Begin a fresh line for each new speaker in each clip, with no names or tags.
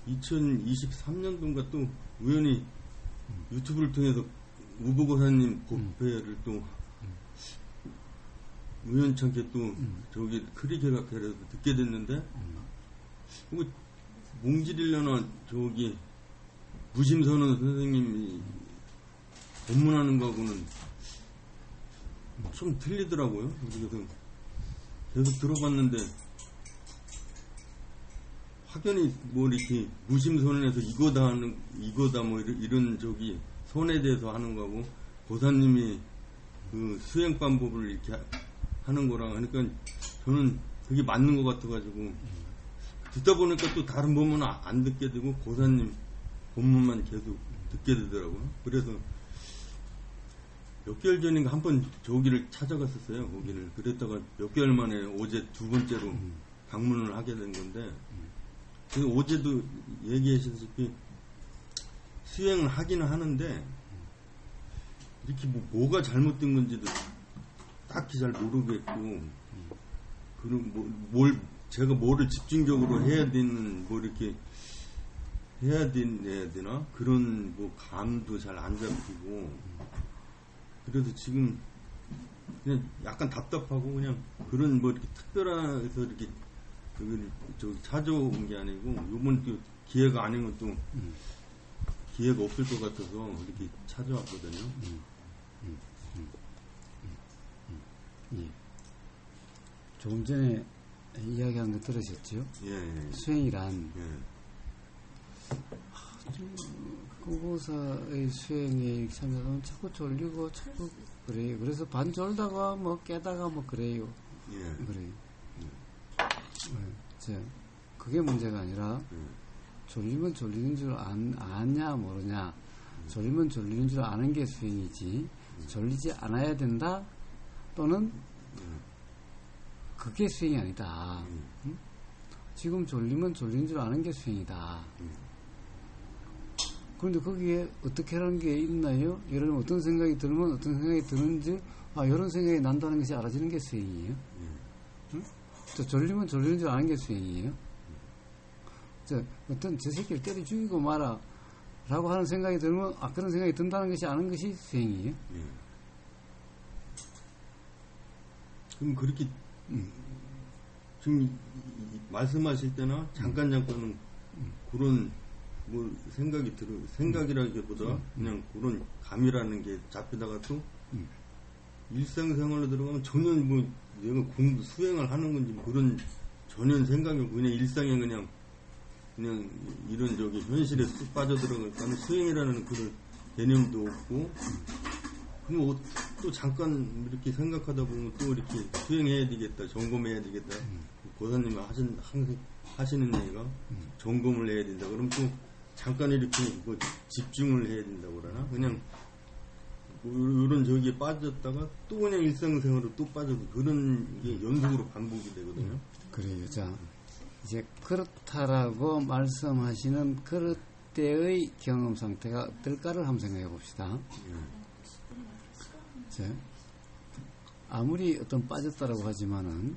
2023년도인가 또 우연히 유튜브를 통해서 우보고사님 법회를 또 우연찮게 또 저기 크리케라서 듣게 됐는데 뭐 몽질이려나 저기 무심선언 선생님이 법문하는 거하고는 좀 틀리더라고요. 그래서 계속 들어봤는데 확연히 뭐 이렇게 무심선언해서 이거다 뭐 이런 저기 선에 대해서 하는 거고 보사님이 그 수행 방법을 이렇게 하는 거랑 하니까 저는 그게 맞는 것 같아가지고 듣다 보니까 또 다른 법문은 안 듣게 되고 보사님 법문만 계속 듣게 되더라고요. 그래서 몇 개월 전인가 한번 저기를 찾아갔었어요. 거기를. 그랬다가 몇 개월 만에 어제 두 번째로 방문을 하게 된 건데 어제도 얘기하셨다시피 수행을 하기는 하는데 이렇게 뭐가 잘못된 건지도 딱히 잘 모르겠고 그리고 제가 뭐를 집중적으로 해야 되는 뭐 이렇게 해야 되나 그런 뭐 감도 잘 안 잡히고 그래서 지금 그냥 약간 답답하고 그냥 그런 뭐 이렇게 특별해서 이렇게 저 찾아온 게 아니고 이번 또 기회가 아니면 또 기회가 없을 것 같아서 이렇게 찾아왔거든요.
예. 조금 전에 이야기한 거 들으셨죠?
예.
수행이란 구보사의 수행에 참여하면 자꾸 졸리고 자꾸 그래요. 그래서 반 졸다가 뭐 깨다가 뭐 그래요.
예.
그래요. 그게 문제가 아니라 졸리면 졸리는 줄 아냐 모르냐. 졸리면 졸리는 줄 아는 게 수행이지. 졸리지 않아야 된다 또는 그게 수행이 아니다. 응? 지금 졸리면 졸리는 줄 아는 게 수행이다. 그런데 거기에 어떻게 하는 게 있나요? 예를 들면 어떤 생각이 들면 어떤 생각이 드는지 이런 생각이 난다는 것이 알아지는 게 수행이에요. 응? 또 졸리면 졸리는 줄 아는 게 수행이에요. 어떤 저 새끼를 때려 죽이고 마라 라고 하는 생각이 들면 그런 생각이 든다는 것이 아는 것이 수행이에요.
그럼 그렇게 지금 말씀하실 때나 잠깐은 그런 뭐 생각이라기보다 그냥 그런 감이라는 게 잡히다가 또 일상생활로 들어가면 전혀 뭐 내가 수행을 하는 건지 그런 전혀 생각이 없고 그냥 일상에 그냥 이런 저기 현실에 쑥 빠져들어가니까 수행이라는 그런 개념도 없고 그럼 또 잠깐 이렇게 생각하다 보면 또 이렇게 수행해야 되겠다, 점검해야 되겠다. 보사님이 항상 하시는 얘기가 점검을 해야 된다. 그럼 또 잠깐 이렇게 뭐 집중을 해야 된다고 그러나 그냥 이런 저기에 빠졌다가 또 그냥 일상생활로 또 빠져서 그런 게 연속으로 반복이 되거든요.
그래요. 자, 이제 그렇다라고 말씀하시는 그럴 때의 경험 상태가 어떨까를 한번 생각해 봅시다. 아무리 어떤 빠졌다라고 하지만은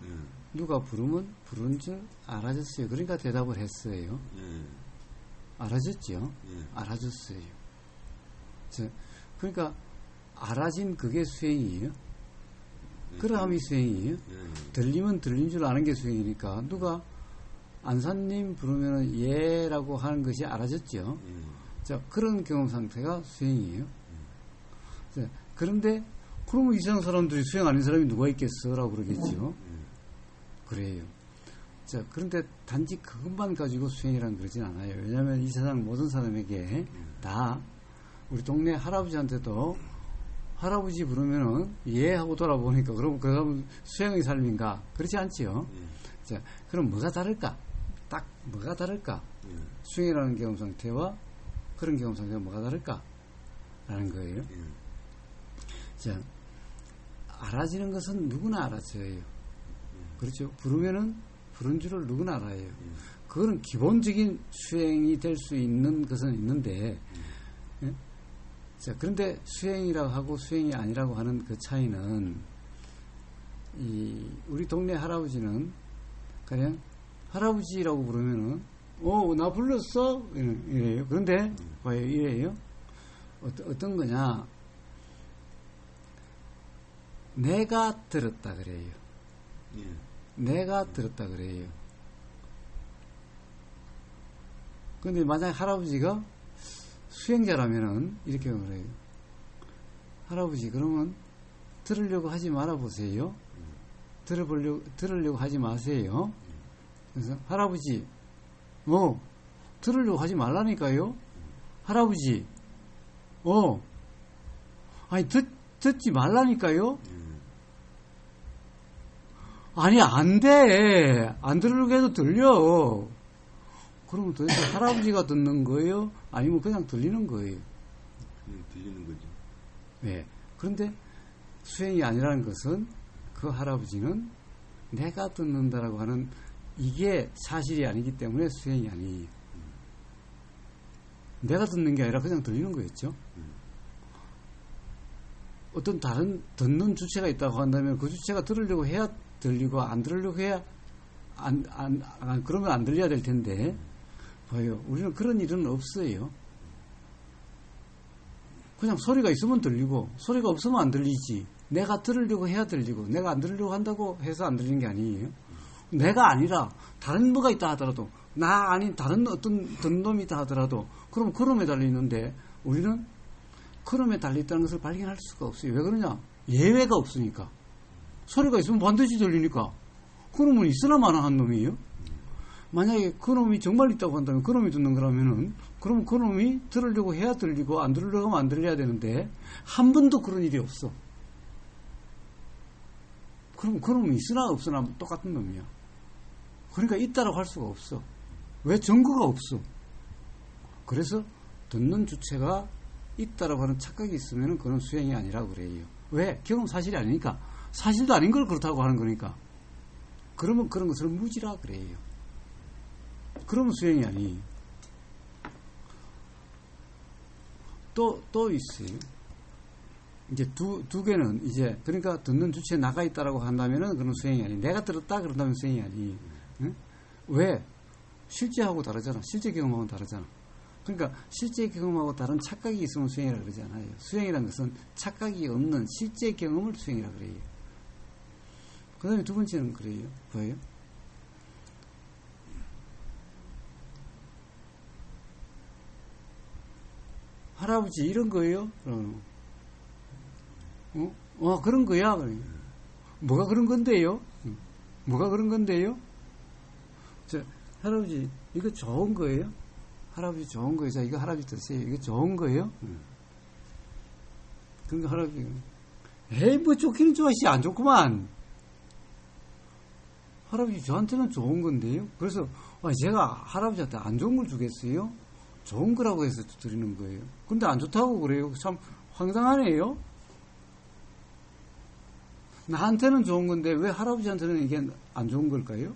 누가 부르면 부른 줄 알아줬어요. 그러니까 대답을 했어요. 알아줬죠. 알아줬어요. 그러니까 알아진 그게 수행이에요. 그러함이 수행이에요. 들리면 들린 줄 아는 게 수행이니까 누가 안사님 부르면은 예라고 하는 것이 알아졌죠. 그런 경험 상태가 수행이에요. 그런데 그러면 이상 사람들이 수행 아닌 사람이 누가 있겠어라고 그러겠죠. 그래요. 그런데 단지 그것만 가지고 수행이란 그러진 않아요. 왜냐하면 이 세상 모든 사람에게 다 우리 동네 할아버지한테도 할아버지 부르면은 예 하고 돌아보니까 그럼 그 사람은 수행의 삶인가? 그렇지 않지요. 그럼 뭐가 다를까? 딱 뭐가 다를까? 수행이라는 경험 상태와 그런 경험 상태가 뭐가 다를까? 라는 거예요. 알아지는 것은 누구나 알아져요. 그렇죠? 부르면은 부른 줄을 누구나 알아요. 그거는 기본적인 수행이 될 수 있는 것은 있는데, 그런데 수행이라고 하고 수행이 아니라고 하는 그 차이는, 우리 동네 할아버지는 그냥 할아버지라고 부르면은 나 불렀어? 이래요. 그런데, 봐요, 이래요. 어떤 거냐. 내가 들었다 그래요.
예.
내가 들었다 그래요. 근데 만약에 할아버지가 수행자라면은 이렇게 그래요. 할아버지, 그러면 들으려고 하지 말아보세요. 들으려고 하지 마세요. 그래서 할아버지, 들으려고 하지 말라니까요. 할아버지, 아니 듣지 말라니까요. 아니 안 돼. 안 들으려고 해도 들려. 그러면 도대체 할아버지가 듣는 거예요? 아니면 그냥 들리는 거예요?
그냥 들리는 거죠.
네. 그런데 수행이 아니라는 것은 그 할아버지는 내가 듣는다라고 하는 이게 사실이 아니기 때문에 수행이 아니에요. 내가 듣는 게 아니라 그냥 들리는 거였죠. 어떤 다른 듣는 주체가 있다고 한다면 그 주체가 들으려고 해야 들리고 안 들으려고 해야 그러면 안 들려야 될 텐데 봐요. 우리는 그런 일은 없어요. 그냥 소리가 있으면 들리고 소리가 없으면 안 들리지. 내가 들으려고 해야 들리고 내가 안 들으려고 한다고 해서 안 들리는 게 아니에요. 내가 아니라 다른 뭐가 있다 하더라도 나 아닌 다른 어떤 놈이 있다 하더라도 그럼 그놈에 달려있는데 우리는 그놈에 달려있다는 것을 발견할 수가 없어요. 왜 그러냐? 예외가 없으니까. 소리가 있으면 반드시 들리니까. 그놈은 있으나 마나 한 놈이에요. 만약에 그놈이 정말 있다고 한다면 그놈이 듣는 거라면은 그럼 그놈이 들으려고 해야 들리고 안 들으려고 하면 안 들려야 되는데 한 번도 그런 일이 없어. 그럼 그놈이 있으나 없으나 똑같은 놈이야. 그러니까 있다라고 할 수가 없어. 왜? 증거가 없어. 그래서 듣는 주체가 있다라고 하는 착각이 있으면 그건 수행이 아니라고 그래요. 왜? 경험 사실이 아니니까. 사실도 아닌 걸 그렇다고 하는 거니까. 그러면 그런 것을 무지라 그래요. 그러면 수행이 아니에요. 또 있어요. 이제 두 개는 이제 그러니까 듣는 주체에 나가 있다라고 한다면은 그런 수행이 아니에요. 내가 들었다 그런다면 수행이 아니에요. 응? 왜? 실제하고 다르잖아. 실제 경험하고 다르잖아. 그러니까 실제 경험하고 다른 착각이 있으면 수행이라 그러지 않아요. 수행이라는 것은 착각이 없는 실제 경험을 수행이라 그래요. 그 다음에 두 번째는 그래요. 뭐예요? 할아버지 이런 거예요? 그런 거야. 뭐가 그런 건데요? 뭐가 그런 건데요? 할아버지 이거 좋은 거예요? 할아버지 좋은 거예요. 자, 이거 할아버지 드세요. 이거 좋은 거예요? 그러니까 할아버지 에이 뭐 좋기는 좋아하시 안 좋구만. 할아버지 저한테는 좋은 건데요. 그래서 제가 할아버지한테 안 좋은 걸 주겠어요? 좋은 거라고 해서 드리는 거예요. 근데 안 좋다고 그래요. 참 황당하네요. 나한테는 좋은 건데 왜 할아버지한테는 이게 안 좋은 걸까요?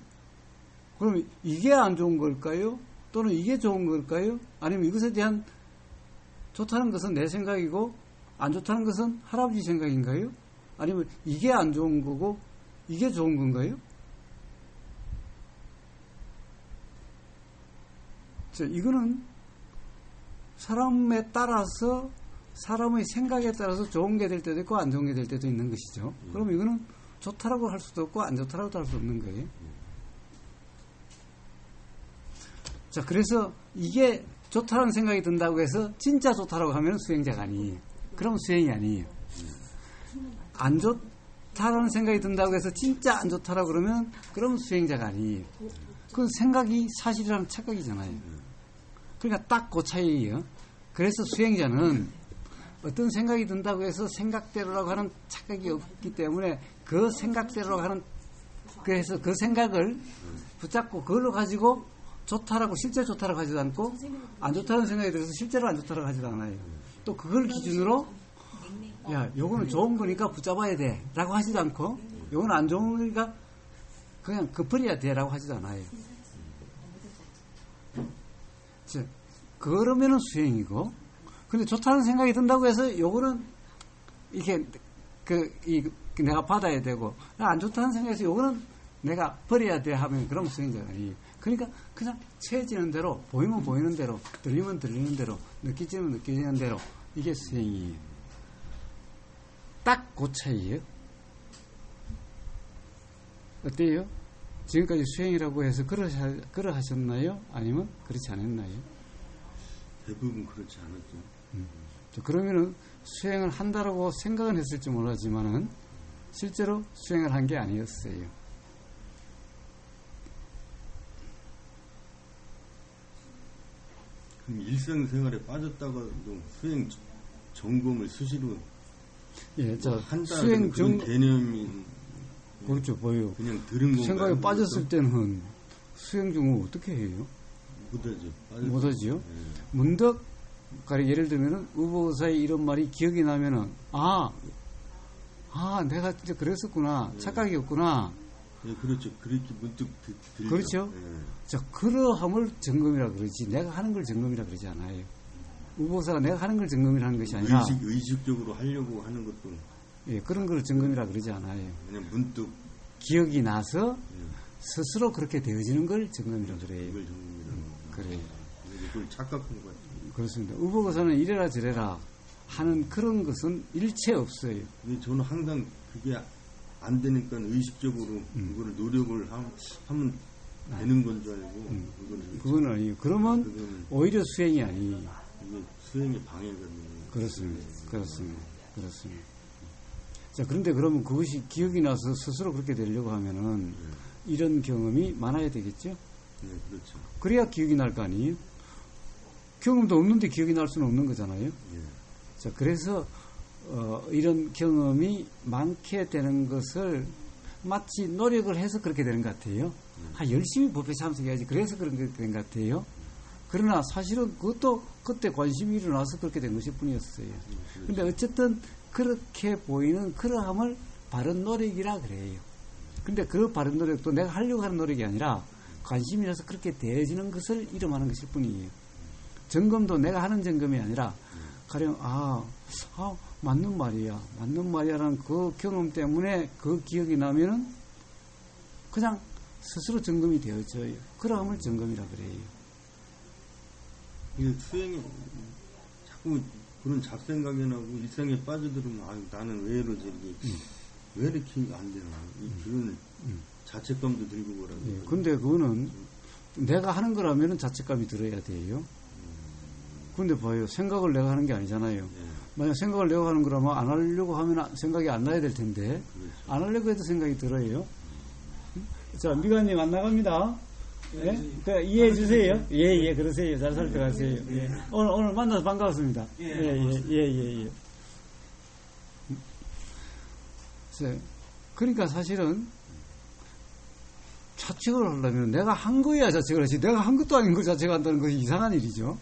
그럼 이게 안 좋은 걸까요? 또는 이게 좋은 걸까요? 아니면 이것에 대한 좋다는 것은 내 생각이고 안 좋다는 것은 할아버지 생각인가요? 아니면 이게 안 좋은 거고 이게 좋은 건가요? 이거는 사람에 따라서 사람의 생각에 따라서 좋은 게 될 때도 있고 안 좋은 게 될 때도 있는 것이죠. 그럼 이거는 좋다라고 할 수도 없고 안 좋다라고도 할 수 없는 거예요. 자, 그래서 이게 좋다라는 생각이 든다고 해서 진짜 좋다라고 하면 수행자가 아니에요. 그럼 수행이 아니에요. 안 좋다라는 생각이 든다고 해서 진짜 안 좋다라고 그러면 그럼 수행자가 아니에요. 그건 생각이 사실이라는 착각이잖아요. 그러니까 딱 그 차이예요. 그래서 수행자는 어떤 생각이 든다고 해서 생각대로라고 하는 착각이 없기 때문에 그 생각대로라고 하는 그래서 그 생각을 붙잡고 그걸로 가지고 좋다라고 실제 좋다라고 하지도 않고 안 좋다는 생각이 들어서 실제로 안 좋다라고 하지도 않아요. 또 그걸 기준으로 야 요거는 좋은 거니까 붙잡아야 돼 라고 하지도 않고 요거는 안 좋은 거니까 그냥 그버려야 돼 라고 하지도 않아요. 그러면은 수행이고, 근데 좋다는 생각이 든다고 해서 요거는 이렇게 내가 받아야 되고 안 좋다는 생각에서 요거는 내가 버려야 돼 하면 그럼 수행자가 아니에요. 그러니까 그냥 채지는 대로, 보이면 보이는 대로, 들리면 들리는 대로, 느끼지면 느끼는 대로, 이게 수행이에요. 딱 그 차이예요. 어때요? 지금까지 수행이라고 해서 그러 하셨나요? 아니면 그렇지 않았나요?
대부분 그렇지 않았죠.
그러면은 수행을 한다라고 생각은 했을지 몰랐지만은 실제로 수행을 한 게 아니었어요.
그럼 일상생활에 빠졌다가도 수행 점검을 수시로
예, 자,
한다는
수행
그런 개념이
그렇죠, 보여.
그냥 들은 건가요?
생각에 빠졌을 때는 수행 중은 어떻게 해요?
못하죠.
못하지요.
네.
문득 가령 예를 들면은 의보사의 이런 말이 기억이 나면은 내가 진짜 그랬었구나, 착각이었구나.
네, 그렇죠. 그렇게 문득 들죠.
그렇죠.
네.
자, 그러함을 점검이라 그러지 내가 하는 걸 점검이라 그러지 않아요. 의보사가 내가 하는 걸 점검이라 하는 것이 아니라
의식적으로 하려고 하는 것도
예, 그런 걸 점검이라 그러지 않아요.
그냥 문득
기억이 나서 스스로 그렇게 되어지는 걸 점검이라 그래요.
이걸 정리라는 거.
그래요.
이걸 착각한 것 같아요.
그렇습니다. 의보사는 이래라 저래라 하는 그런 것은 일체 없어요.
근데 저는 항상 그게 안 되니까 의식적으로 그거를 노력을 하면 되는 건 줄 알고
그건 아니에요. 그러면
그거는
오히려 수행이 아니에요.
이게 수행에 방해가 되는
그렇습니다. 자, 그런데 그러면 그것이 기억이 나서 스스로 그렇게 되려고 하면은 이런 경험이 많아야 되겠죠?
네, 그렇죠.
그래야 기억이 날 거 아니에요? 경험도 없는데 기억이 날 수는 없는 거잖아요?
예.
자, 그래서 이런 경험이 많게 되는 것을 마치 노력을 해서 그렇게 되는 것 같아요. 열심히 법회 참석해야지. 그래서 그런 게 된 것 같아요. 그러나 사실은 그것도 그때 관심이 일어나서 그렇게 된 것일 뿐이었어요. 근데 어쨌든 그렇게 보이는 그러함을 바른 노력이라 그래요. 근데 그 바른 노력도 내가 하려고 하는 노력이 아니라 관심이라서 그렇게 되어지는 것을 이름하는 것일 뿐이에요. 점검도 내가 하는 점검이 아니라 가령 맞는 말이야라는 그 경험 때문에 그 기억이 나면은 그냥 스스로 점검이 되어져요. 그러함을 점검이라 그래요.
이게 수행이 자꾸 그런 잡생각이 나고 일상에 빠져들으면 나는 왜 이러지 왜 이렇게 안 되나 그런 자책감도 들고 그러고.
예, 근데 그거는 내가 하는 거라면은 자책감이 들어야 돼요. 근데 봐요, 생각을 내가 하는 게 아니잖아요. 만약 생각을 내가 하는 거라면 안 하려고 하면 생각이 안 나야 될 텐데 안 하려고 해도 생각이 들어요. 자, 미관님 안 나갑니다. 예? 그 이해해 주세요. 예, 그러세요. 잘 살펴가세요. 예. 오늘 만나서 반가웠습니다. 예. 그러니까 사실은 자책을 하려면 내가 한 거야 자책을 하지 내가 한 것도 아닌 걸 자책한다는 것이 이상한 일이죠.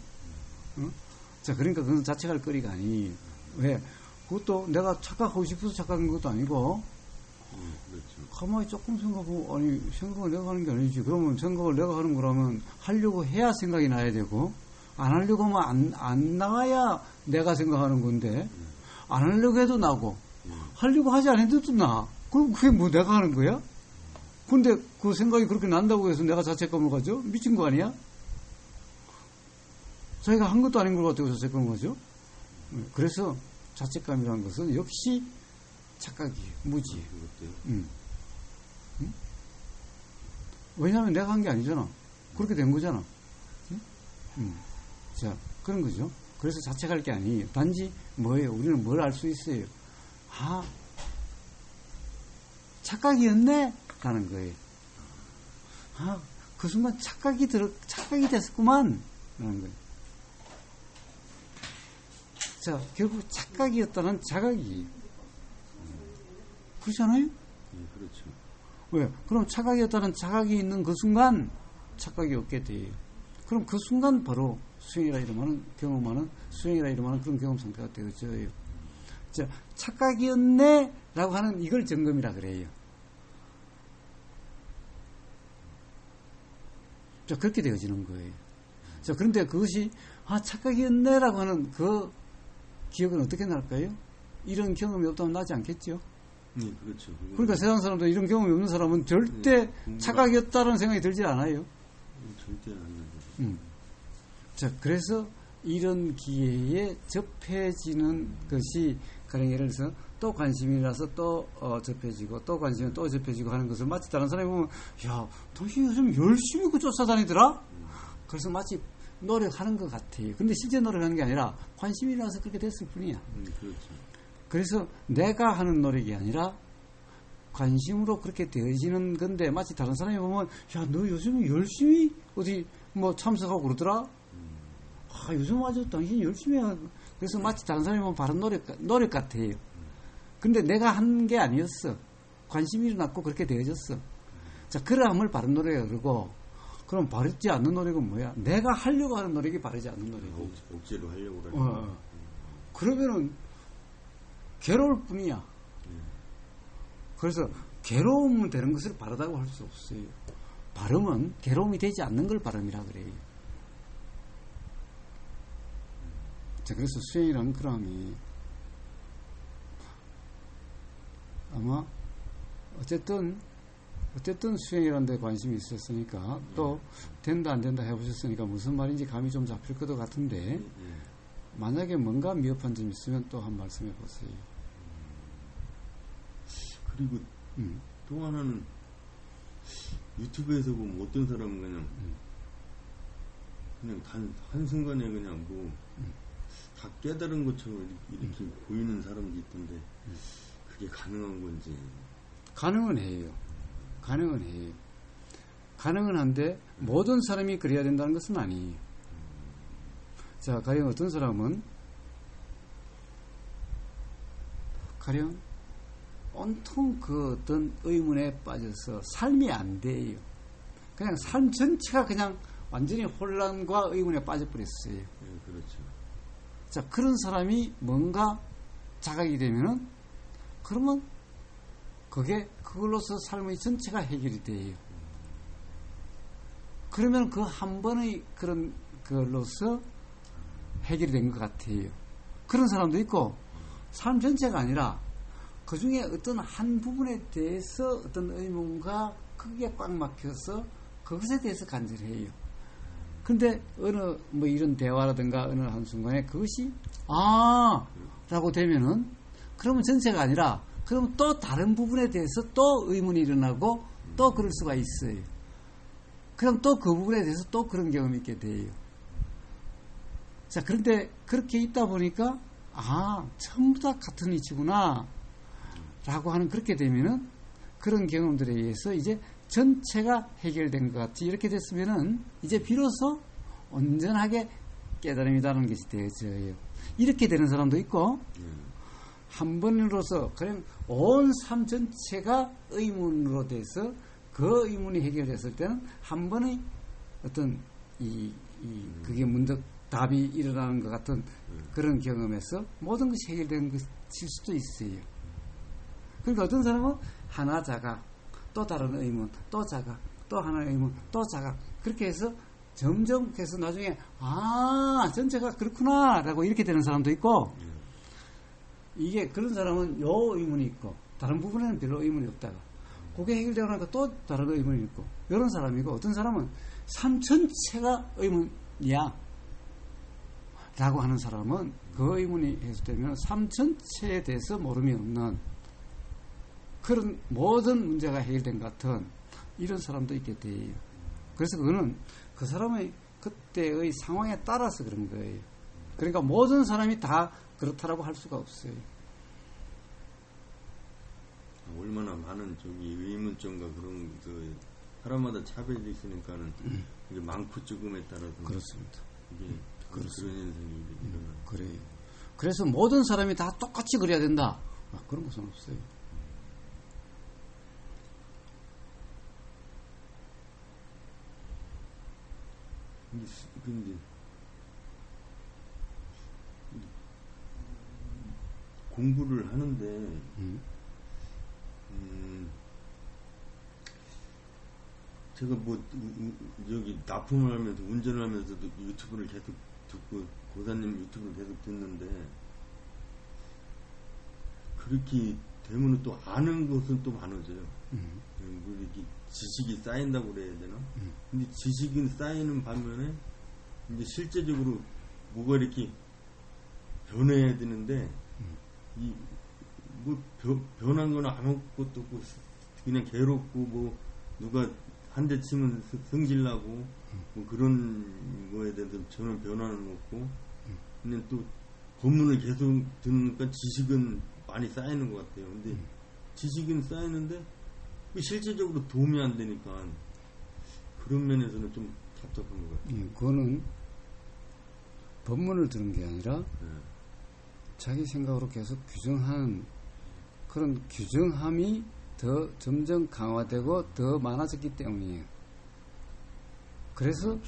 자, 그러니까 그건 자책할 거리가 아니에요. 왜? 그것도 내가 착각하고 싶어서 착각한 것도 아니고
그렇죠.
가만히 조금 생각하고 생각을 내가 하는 게 아니지. 그러면 생각을 내가 하는 거라면 하려고 해야 생각이 나야 되고 안 하려고 하면 안 나와야 내가 생각하는 건데 안 하려고 해도 나고 하려고 하지 않아도 나. 그럼 그게 뭐 내가 하는 거야? 근데 그 생각이 그렇게 난다고 해서 내가 자책감을 가져? 미친 거 아니야? 자기가 한 것도 아닌 걸 가지고 자책감을 가져? 그래서 자책감이라는 것은 역시 착각이에요. 무지예요. 왜냐하면 내가 한 게 아니잖아. 그렇게 된 거잖아. 자, 그런 거죠. 그래서 자책할 게 아니에요. 단지 뭐예요? 우리는 뭘 알 수 있어요? 착각이었네? 라는 거예요. 그 순간 착각이 됐었구만. 라는 거예요. 자, 결국 착각이었다는 자각이에요. 그렇잖아요?
네, 그렇죠.
왜? 그럼 착각이었다는 자각이 있는 그 순간 착각이 없게 돼요. 그럼 그 순간 바로 수행이라 이름하는 경험하는 수행이라 이름하는 그런 경험 상태가 되어져요. 자, 착각이었네 라고 하는 이걸 점검이라 그래요. 자, 그렇게 되어지는 거예요. 자, 그런데 그것이 착각이었네 라고 하는 그 기억은 어떻게 날까요? 이런 경험이 없다면 나지 않겠죠?
네, 그렇죠.
그러니까 세상 사람들 이런 경험이 없는 사람은 절대 착각이었다는 생각이 들지 않아요.
절대 안 나죠.
자, 그래서 이런 기회에 접해지는 것이, 가령 예를 들어서 또 관심이라서 또 접해지고, 또 관심이 또 접해지고 하는 것을 마치 다른 사람이 보면, 야, 당신 요즘 열심히 그 쫓아다니더라? 그래서 마치 노력하는 것 같아요. 근데 실제 노력하는 게 아니라 관심이라서 그렇게 됐을 뿐이야.
그렇죠.
그래서 내가 하는 노력이 아니라 관심으로 그렇게 되어지는 건데, 마치 다른 사람이 보면, 야, 너 요즘 열심히 어디 뭐 참석하고 그러더라? 아, 요즘 아주 당신 열심히 하고. 그래서 마치 다른 사람이 보면 바른 노력 같아요. 근데 내가 한 게 아니었어. 관심이 일어났고 그렇게 되어졌어. 자, 그러함을 바른 노력이라고 그러고, 그럼 바르지 않는 노력은 뭐야? 내가 하려고 하는 노력이 바르지 않는 노력이고.
억지로 하려고 그러는
그러면은 괴로울 뿐이야. 그래서 괴로움은 되는 것을 바르다고 할 수 없어요. 발음은 괴로움이 되지 않는 걸 발음이라 그래요. 자, 그래서 수행이라는 그람이 아마 어쨌든 수행이라는 데 관심이 있었으니까, 또 된다 안 된다 해보셨으니까 무슨 말인지 감이 좀 잡힐 것 같은데, 만약에 뭔가 미흡한 점이 있으면 또 한 말씀해 보세요.
그리고 또 하나는 유튜브에서 보면 어떤 사람은 그냥 한순간에 그냥 뭐 다 깨달은 것처럼 이렇게 보이는 사람도 있던데, 그게 가능한 건지.
가능은 해요. 가능은 한데 모든 사람이 그래야 된다는 것은 아니에요. 자, 가령 어떤 사람은 가령 온통 그 어떤 의문에 빠져서 삶이 안 돼요. 그냥 삶 전체가 그냥 완전히 혼란과 의문에 빠져버렸어요.
네, 그렇죠.
자, 그런 사람이 뭔가 자각이 되면은, 그러면 그걸로서 삶의 전체가 해결이 돼요. 그러면 그 한 번의 그런 그걸로서 해결이 된 것 같아요. 그런 사람도 있고, 삶 전체가 아니라 그 중에 어떤 한 부분에 대해서 어떤 의문과 크게 꽉 막혀서 그것에 대해서 간절해요. 근데 어느 뭐 이런 대화라든가 어느 한순간에 그것이 라고 되면은, 그러면 전체가 아니라 그러면 또 다른 부분에 대해서 또 의문이 일어나고 또 그럴 수가 있어요. 그럼 또 그 부분에 대해서 또 그런 경험이 있게 돼요. 자, 그런데 그렇게 있다 보니까 전부 다 같은 이치구나 라고 하는, 그렇게 되면은 그런 경험들에 의해서 이제 전체가 해결된 것 같이 이렇게 됐으면은 이제 비로소 온전하게 깨달음이라는 것이 되어져요. 이렇게 되는 사람도 있고, 한 번으로서 그냥 온 삶 전체가 의문으로 돼서 그 의문이 해결됐을 때는 한 번의 어떤 그게 문득 답이 일어나는 것 같은 그런 경험에서 모든 것이 해결된 것일 수도 있어요. 그러니까 어떤 사람은 하나 자각, 또 다른 의문, 또 자각, 또 하나의 의문, 또 자각, 그렇게 해서 점점 해서 나중에 전체가 그렇구나 라고 이렇게 되는 사람도 있고, 이게 그런 사람은 요 의문이 있고 다른 부분에는 별로 의문이 없다가 그게 해결되고 나니까 또 다른 의문이 있고, 이런 사람이고, 어떤 사람은 삶 전체가 의문이야 라고 하는 사람은 그 의문이 해소되면 삶 전체에 대해서 모름이 없는 그런 모든 문제가 해결된 것 같은 이런 사람도 있게 돼요. 그래서 그거는 그 사람의 그때의 상황에 따라서 그런 거예요. 그러니까 모든 사람이 다 그렇다라고 할 수가 없어요.
얼마나 많은 의문점과 그런 사람마다 차별이 있으니까는 이게 많고 적음에 따라서
그렇습니다.
이게 그런 현상이 일어나요.
그래요. 그래서 모든 사람이 다 똑같이 그래야 된다. 그런 것은 없어요.
근데 공부를 하는데 제가 뭐 여기 납품을 하면서 운전을 하면서도 유튜브를 계속 듣고 고사님 유튜브를 계속 듣는데 그렇게 되면 또 아는 것은 또 많아져요. 뭐 이렇게 지식이 쌓인다고 그래야 되나? 근데 지식은 쌓이는 반면에 이제 실제적으로 뭐가 이렇게 변해야 되는데 뭐 변한 건 아무것도 없고 그냥 괴롭고 뭐 누가 한 대 치면 성질나고 뭐 그런 거에 대해서 전혀 변화는 없고 그냥 또 법문을 계속 듣으니까 지식은 많이 쌓이는 것 같아요. 근데 지식은 쌓이는데 실제적으로 도움이 안 되니까 그런 면에서는 좀 답답한 것 같아요.
그거는 법문을 들은 게 아니라 자기 생각으로 계속 규정하는 그런 규정함이 더 점점 강화되고 더 많아졌기 때문이에요. 그래서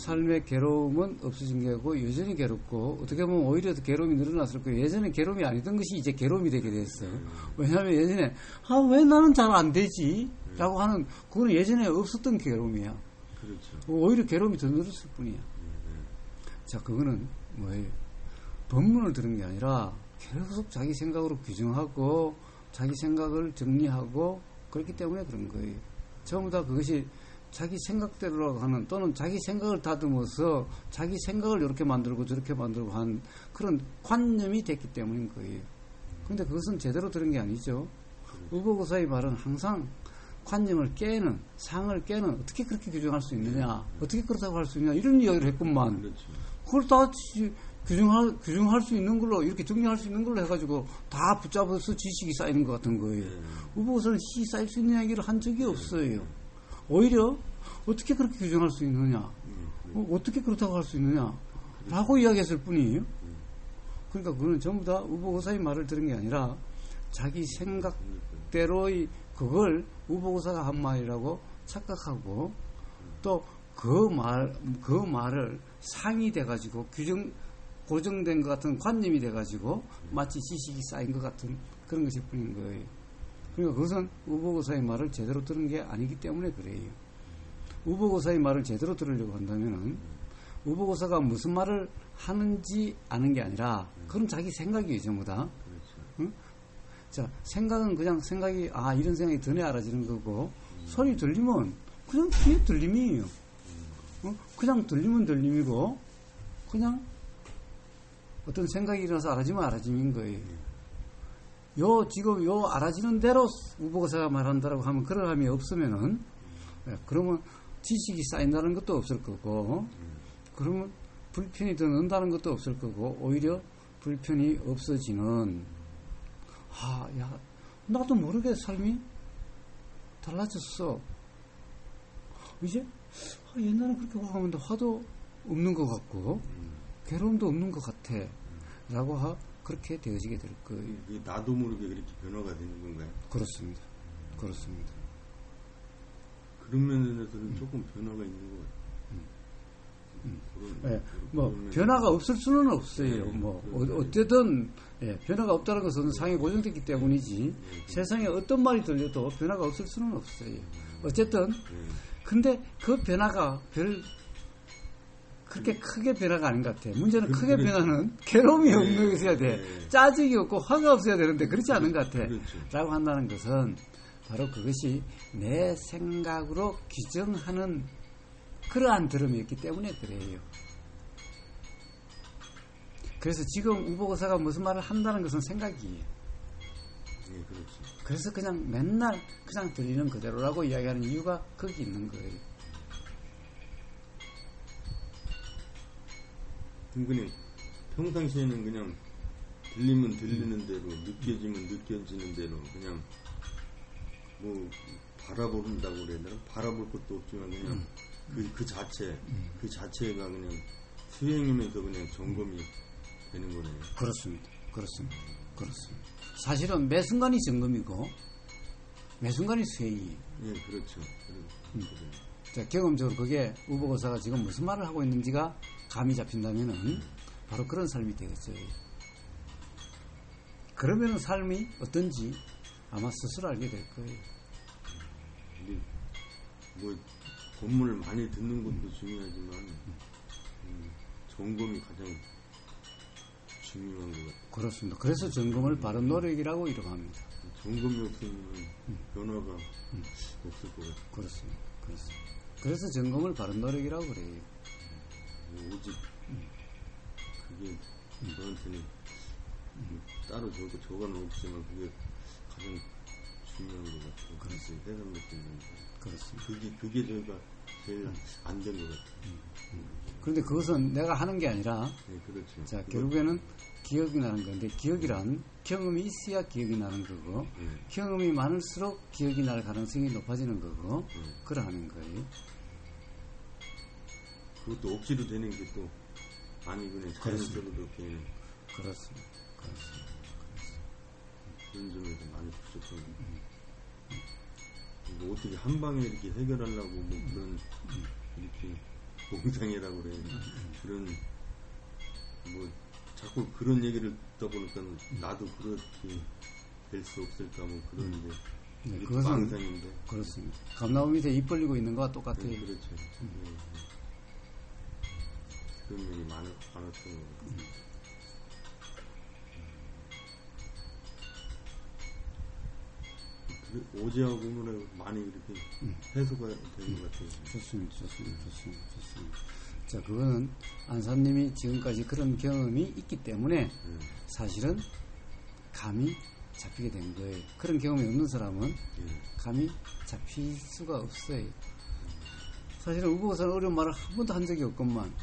삶의 괴로움은 없어진 게고 여전히 괴롭고 어떻게 보면 오히려 더 괴로움이 늘어났을 거예요. 예전에 괴로움이 아니던 것이 이제 괴로움이 되게 됐어요. 왜냐하면 예전에 왜 나는 잘 안 되지? 라고 하는 그거는 예전에 없었던 괴로움이야.
그렇죠.
오히려 괴로움이 더 늘었을 뿐이야. 자, 그거는 뭐예요? 법문을 들은 게 아니라 계속 자기 생각으로 규정하고 자기 생각을 정리하고 그렇기 때문에 그런 거예요. 전부 다 그것이 자기 생각대로라고 하는 또는 자기 생각을 다듬어서 자기 생각을 이렇게 만들고 저렇게 만들고 한 그런 관념이 됐기 때문인 거예요. 그런데 그것은 제대로 들은 게 아니죠. 우보고사의 말은 항상 관념을 깨는 상을 깨는 어떻게 그렇게 규정할 수 있느냐 어떻게 그렇다고 할 수 있느냐 이런 이야기를 했구만.
그렇죠.
그걸 다 규정할 수 있는 걸로 이렇게 정리할 수 있는 걸로 해가지고 다 붙잡아서 지식이 쌓이는 것 같은 거예요. 우보고사는 지식이 쌓일 수 있는 이야기를 한 적이 없어요. 오히려 어떻게 그렇게 규정할 수 있느냐 어떻게 그렇다고 할 수 있느냐 라고 이야기했을 뿐이에요. 그러니까 그거는 전부 다 우보고사의 말을 들은 게 아니라 자기 생각대로의 그걸 우보고사가 한 말이라고 착각하고 또 그 말을 상이 돼가지고 고정된 것 같은 관념이 돼가지고 마치 지식이 쌓인 것 같은 그런 것일 뿐인 거예요. 그러니까 그것은 우보고사의 말을 제대로 들은 게 아니기 때문에 그래요. 우보고사의 말을 제대로 들으려고 한다면은 우보고사가 무슨 말을 하는지 아는 게 아니라 그건 자기 생각이에요, 전부 다. 응? 자, 생각은 그냥 생각이 이런 생각이 드네 알아지는 거고 소리 들리면 그냥 귀에 들림이에요. 그냥 들리면 들림이고 그냥 어떤 생각이 일어나서 알아지면 알아짐인 거예요. 지금 알아지는 대로 우보고사가 말한다라고 하면 그러함이 없으면은 그러면 지식이 쌓인다는 것도 없을 거고 그러면 불편이 더 는다는 것도 없을 거고 오히려 불편이 없어지는 나도 모르게 삶이 달라졌어. 이제 옛날에 그렇게 화가는데 화도 없는 것 같고 괴로움도 없는 것 같아 라고 그렇게 되어지게 될 거예요.
나도 모르게 그렇게 변화가 되는 건가요?
그렇습니다.
그런 면에서는 조금 변화가 있는 것 같아요.
그런 변화가 없을 수는 없어요. 어쨌든 변화가 없다는 것은 상이 고정됐기 때문이지 세상에 어떤 말이 들려도 변화가 없을 수는 없어요. 어쨌든 근데 그 변화가 그렇게 크게 변화가 아닌 것 같아. 문제는 크게 변화는 괴로움이 없는 것이어야 돼. 짜증이 없고 화가 없어야 되는데 그렇지 않은 것 같아. 라고 한다는 것은 바로 그것이 내 생각으로 규정하는 그러한 들음이었기 때문에 그래요. 그래서 지금 우보고사가 무슨 말을 한다는 것은 생각이에요. 그래서 그냥 맨날 그냥 들리는 그대로라고 이야기하는 이유가 거기 있는 거예요.
그냥 평상시에는 그냥 들리면 들리는 대로 느껴지면 느껴지는 대로 그냥 뭐 바라본다고 그래야 되나? 바라볼 것도 없지만 그냥 그 자체가 그냥 수행이면서 그냥 점검이 되는 거네요.
그렇습니다. 사실은 매 순간이 점검이고 매 순간이 수행이에요.
그렇죠.
자, 경험적으로 그게 우보고사가 지금 무슨 말을 하고 있는지가 감이 잡힌다면은 바로 그런 삶이 되겠죠. 그러면은 삶이 어떤지 아마 스스로 알게 될 거예요.
뭐 법문을 많이 듣는 것도 중요하지만 점검이 가장 중요한 것 같아요.
그렇습니다. 그래서 점검을 바른 노력이라고 이름합니다.
점검이 없으면 변화가 없을 것 같아요.
그렇습니다. 그래서 점검을 바른 노력이라고 그래요.
오직 그게 저한테는 따로 저거는 없지만 그게 가장 중요한 것 같아요.
그렇습니다.
해산 느끼는데
그렇습니다.
그게 저희가 제일 안 된 것 같아요.
그런데 그것은 내가 하는 게 아니라,
네, 그렇죠.
자, 결국에는 기억이 나는 건데, 기억이란 경험이 있어야 기억이 나는 거고, 경험이 많을수록 기억이 날 가능성이 높아지는 거고, 그러하는 거예요.
그것도 억지로 되는 게 또 아니군요. 자연스럽게
그렇습니다.
그런 점에서 많이 부족해요. 이거 어떻게 한 방에 이렇게 해결하려고 뭐 그런 이렇게 공상이라고 그래요. 그런 뭐 자꾸 그런 얘기를 듣다 보니까 나도 그렇게 될 수 없을까 뭐 그런데
네,
이게
그것은
망상인데.
그렇습니다. 감나무 밑에 입 벌리고 있는 거와 똑같아요.
네, 그렇죠. 그런 면이 많았던 것 같아요. 오지하고 오늘에 많이 이렇게 해소가 되는 것 같아요.
좋습니다. 자, 그거는 안사님이 지금까지 그런 경험이 있기 때문에 사실은 감이 잡히게 된 거예요. 그런 경험이 없는 사람은 감이 잡힐 수가 없어요. 사실은 우보고사는 어려운 말을 한 번도 한 적이 없건만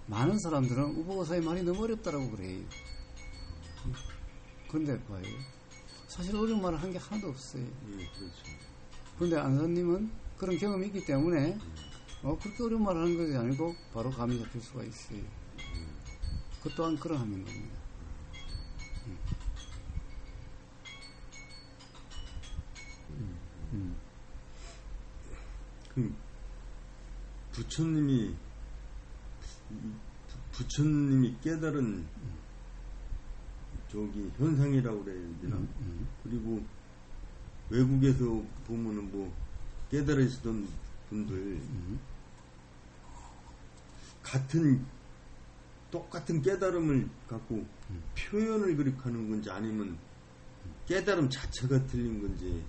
많은 사람들은 우보고사의 말이 너무 어렵다라고 그래요. 그런데 봐요. 사실 어려운 말을 한 게 하나도 없어요.
그렇죠.
그런데 안사님은 그런 경험이 있기 때문에 그렇게 어려운 말을 하는 것이 아니고 바로 감이 잡힐 수가 있어요. 그 또한 그러하는 겁니다.
부처님이 깨달은 저기 현상이라고 그래야 되나? 그리고 외국에서 보면은 뭐 깨달으시던 분들 똑같은 깨달음을 갖고 표현을 그렇게 하는 건지 아니면 깨달음 자체가 틀린 건지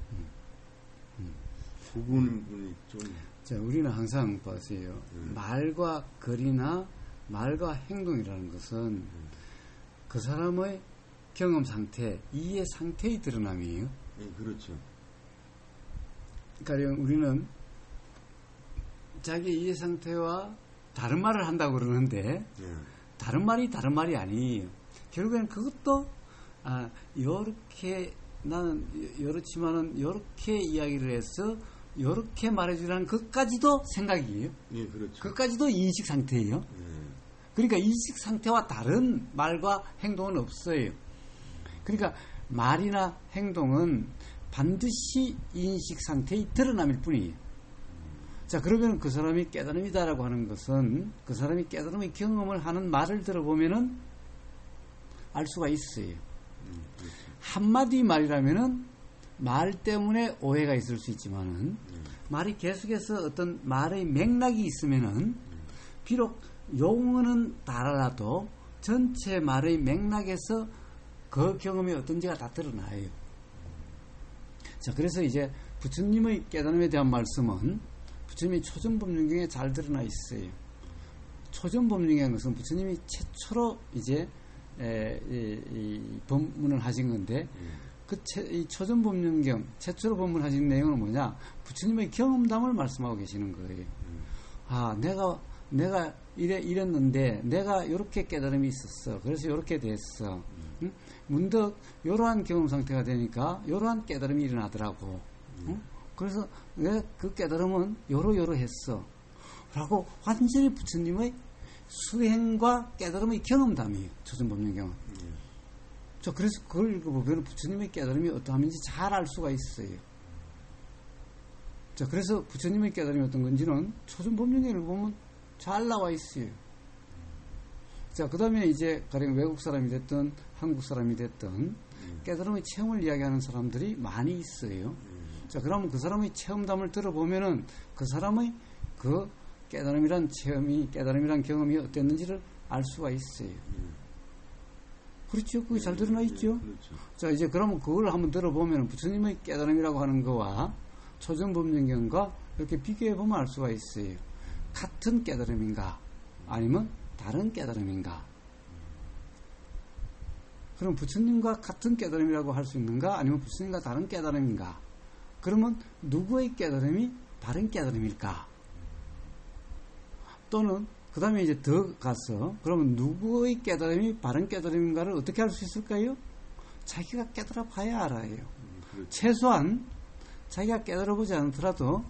그 부분이 좀.
자, 우리는 항상 보세요. 말과 글이나 말과 행동이라는 것은 그 사람의 경험 상태, 이해 상태의 드러남이에요.
네, 그렇죠.
그러니까 우리는 자기 이해 상태와 다른 말을 한다고 그러는데 다른 말이 아니에요. 결국에는 그것도 요렇게 나는 요렇지만은 요렇게 이야기를 해서 요렇게 말해주라는 것까지도 생각이에요.
예, 그렇죠.
그것까지도 인식 상태예요. 그러니까 인식 상태와 다른 말과 행동은 없어요. 그러니까 말이나 행동은 반드시 인식 상태의 드러남일 뿐이에요. 자, 그러면 그 사람이 깨달음이다라고 하는 것은 그 사람이 깨달음의 경험을 하는 말을 들어보면은 알 수가 있어요. 한마디 말이라면은 말 때문에 오해가 있을 수 있지만은 말이 계속해서 어떤 말의 맥락이 있으면은 비록 용어는 다르더라도 전체 말의 맥락에서 그 경험이 어떤지가 다 드러나요. 자, 그래서 이제 부처님의 깨달음에 대한 말씀은 부처님이 초전법륜경에 잘 드러나 있어요. 초전법륜경이라는 것은 부처님이 최초로 이제 이 법문을 하신 건데 이 초전법륜경 최초로 법문하신 내용은 뭐냐? 부처님의 경험담을 말씀하고 계시는 거예요. 내가 이랬는데 내가 이렇게 깨달음이 있었어. 그래서 이렇게 됐어. 응? 문득 이러한 경험 상태가 되니까 이러한 깨달음이 일어나더라고. 응? 그래서 내 그 깨달음은 요러요러했어. 라고 완전히 부처님의 수행과 깨달음의 경험담이에요. 초전법륜경은. 자, 그래서 그걸 읽어보면 부처님의 깨달음이 어떠함인지 잘 알 수가 있어요. 자, 그래서 부처님의 깨달음이 어떤 건지는 초전법륜경을 보면 잘 나와 있어요. 자, 그 다음에 이제 가령 외국 사람이 됐든 한국 사람이 됐든 깨달음의 체험을 이야기하는 사람들이 많이 있어요. 자, 그러면 그 사람의 체험담을 들어보면은 그 사람의 그 깨달음이란 체험이, 깨달음이란 경험이 어땠는지를 알 수가 있어요. 그렇죠. 그게 잘 드러나 있죠.
그렇죠.
자, 이제 그러면 그걸 한번 들어보면 부처님의 깨달음이라고 하는 거와 초정법령경과 이렇게 비교해보면 알 수가 있어요. 같은 깨달음인가? 아니면 다른 깨달음인가? 그럼 부처님과 같은 깨달음이라고 할 수 있는가? 아니면 부처님과 다른 깨달음인가? 그러면 누구의 깨달음이 바른 깨달음일까? 또는 그 다음에 이제 더 가서 그러면 누구의 깨달음이 바른 깨달음인가를 어떻게 알 수 있을까요? 자기가 깨달아 봐야 알아요.
그렇죠.
최소한 자기가 깨달아 보지 않더라도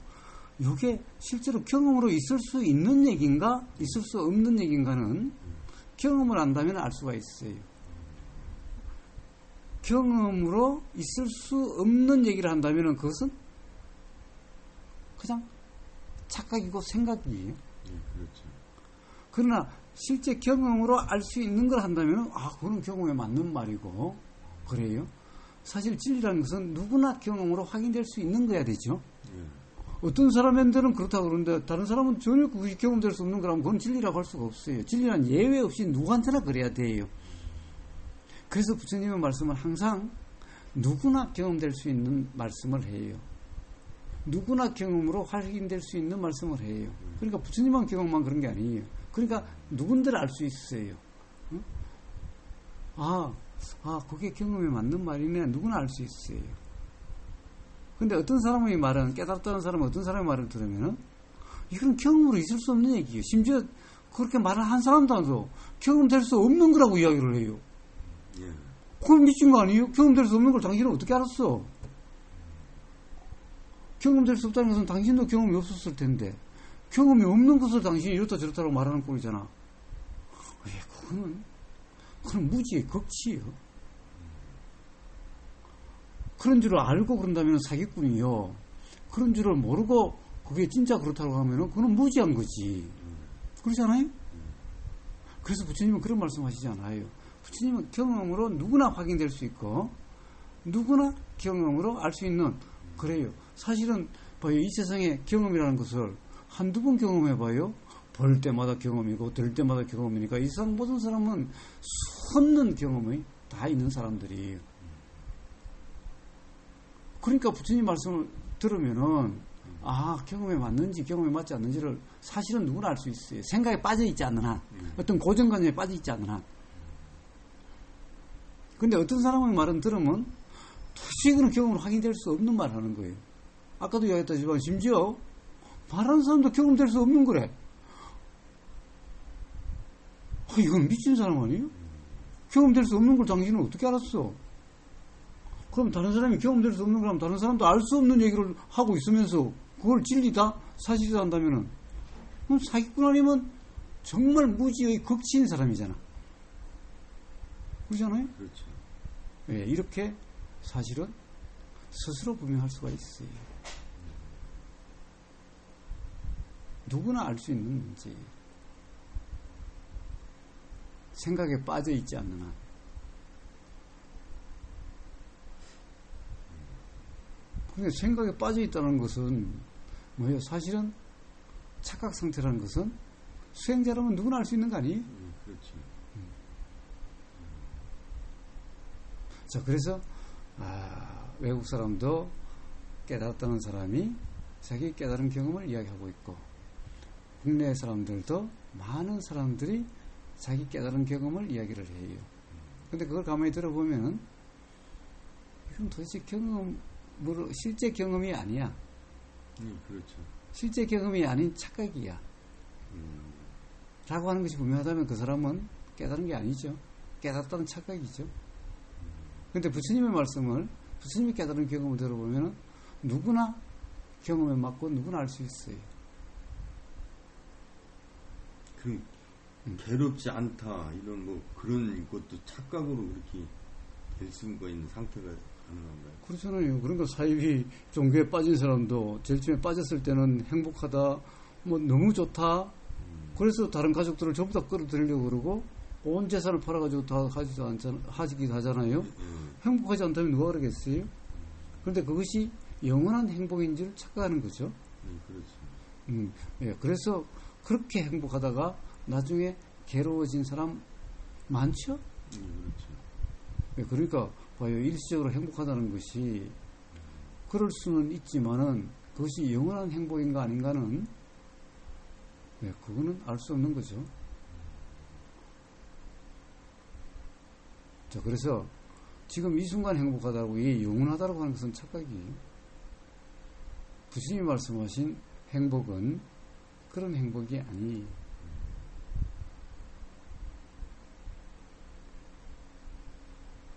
이게 실제로 경험으로 있을 수 있는 얘기인가 있을 수 없는 얘기인가는 경험을 한다면 알 수가 있어요. 경험으로 있을 수 없는 얘기를 한다면 그것은 그냥 착각이고 생각이에요.
그렇죠.
그러나 실제 경험으로 알 수 있는 걸 한다면 그건 경험에 맞는 말이고 그래요. 사실 진리라는 것은 누구나 경험으로 확인될 수 있는 거야 되죠. 어떤 사람들은 그렇다고 그러는데 다른 사람은 전혀 그것이 경험될 수 없는 거라면 그건 진리라고 할 수가 없어요. 진리란 예외 없이 누구한테나 그래야 돼요. 그래서 부처님의 말씀은 항상 누구나 경험될 수 있는 말씀을 해요. 누구나 경험으로 확인될 수 있는 말씀을 해요. 그러니까 부처님만 경험만 그런 게 아니에요. 그러니까 누군들 알 수 있어요. 응? 그게 경험에 맞는 말이네. 누구나 알 수 있어요. 근데 어떤 사람의 말은, 깨닫다는 사람은 어떤 사람의 말을 들으면은, 이건 경험으로 있을 수 없는 얘기예요. 심지어 그렇게 말을 한 사람도 아니고, 경험될 수 없는 거라고 이야기를 해요. 그건 미친 거 아니에요? 경험될 수 없는 걸 당신은 어떻게 알았어? 경험될 수 없다는 것은 당신도 경험이 없었을 텐데, 경험이 없는 것을 당신이 이렇다 저렇다고 말하는 꼴이잖아. 그건 무지의 극치예요. 그런 줄을 알고 그런다면 사기꾼이요. 그런 줄을 모르고 그게 진짜 그렇다고 하면은 그건 무지한 거지. 그렇잖아요? 그래서 부처님은 그런 말씀하시지 않아요. 부처님은 경험으로 누구나 확인될 수 있고 누구나 경험으로 알 수 있는 그래요. 사실은 봐요. 이 세상에 경험이라는 것을 한두 번 경험해봐요. 볼 때마다 경험이고 들 때마다 경험이니까 이 세상 모든 사람은 수없는 경험이 다 있는 사람들이에요. 그러니까 부처님 말씀을 들으면은 경험에 맞는지 경험에 맞지 않는지를 사실은 누구나 알 수 있어요. 생각에 빠져 있지 않는 한, 어떤 고정관념에 빠져 있지 않는 한. 근데 어떤 사람의 말은 들으면 도저히 그는 경험으로 확인될 수 없는 말을 하는 거예요. 아까도 이야기했다지만 심지어 말하는 사람도 경험될 수 없는 거래. 이건 미친 사람 아니에요? 경험될 수 없는 걸 당신은 어떻게 알았어? 그럼 다른 사람이 경험될 수 없는 거라면 다른 사람도 알 수 없는 얘기를 하고 있으면서 그걸 진리다? 사실이다 한다면은 그럼 사기꾼 아니면 정말 무지의 극치인 사람이잖아. 그렇잖아요?
그렇죠.
네, 이렇게 사실은 스스로 분명할 수가 있어요. 누구나 알 수 있는 문제예요. 생각에 빠져 있지 않는 한. 근데 생각에 빠져 있다는 것은 뭐예요? 사실은 착각 상태라는 것은 수행자라면 누구나 알 수 있는 거 아니에요?
그렇죠.
자, 그래서 외국 사람도 깨달았다는 사람이 자기 깨달은 경험을 이야기하고 있고 국내 사람들도 많은 사람들이 자기 깨달은 경험을 이야기를 해요. 근데 그걸 가만히 들어보면은 이건 도대체 실제 경험이 아니야.
그렇죠.
실제 경험이 아닌 착각이야. 라고 하는 것이 분명하다면 그 사람은 깨달은 게 아니죠. 깨달았다는 착각이죠. 근데 부처님의 말씀을, 부처님이 깨달은 경험을 들어보면은 누구나 경험에 맞고 누구나 알 수 있어요.
괴롭지 않다, 이런 그런 것도 착각으로 그렇게 될 수가 있는 상태가 가능한가요?
그렇잖아요. 그러니까 사이비 종교에 빠진 사람도 제일 처음에 빠졌을 때는 행복하다, 너무 좋다. 그래서 다른 가족들을 전부 다 끌어들이려고 그러고 온 재산을 팔아가지고 다 하기도 하잖아요. 행복하지 않다면 누가 그러겠어요? 그런데 그것이 영원한 행복인 줄 착각하는 거죠.
그렇죠.
예, 그래서 그렇게 행복하다가 나중에 괴로워진 사람 많죠?
그렇죠.
그러니까 봐요. 일시적으로 행복하다는 것이 그럴 수는 있지만은 그것이 영원한 행복인가 아닌가는 그거는 알 수 없는 거죠. 자, 그래서 지금 이 순간 행복하다고 이 영원하다고 하는 것은 착각이에요. 부처님이 말씀하신 행복은 그런 행복이 아니에요.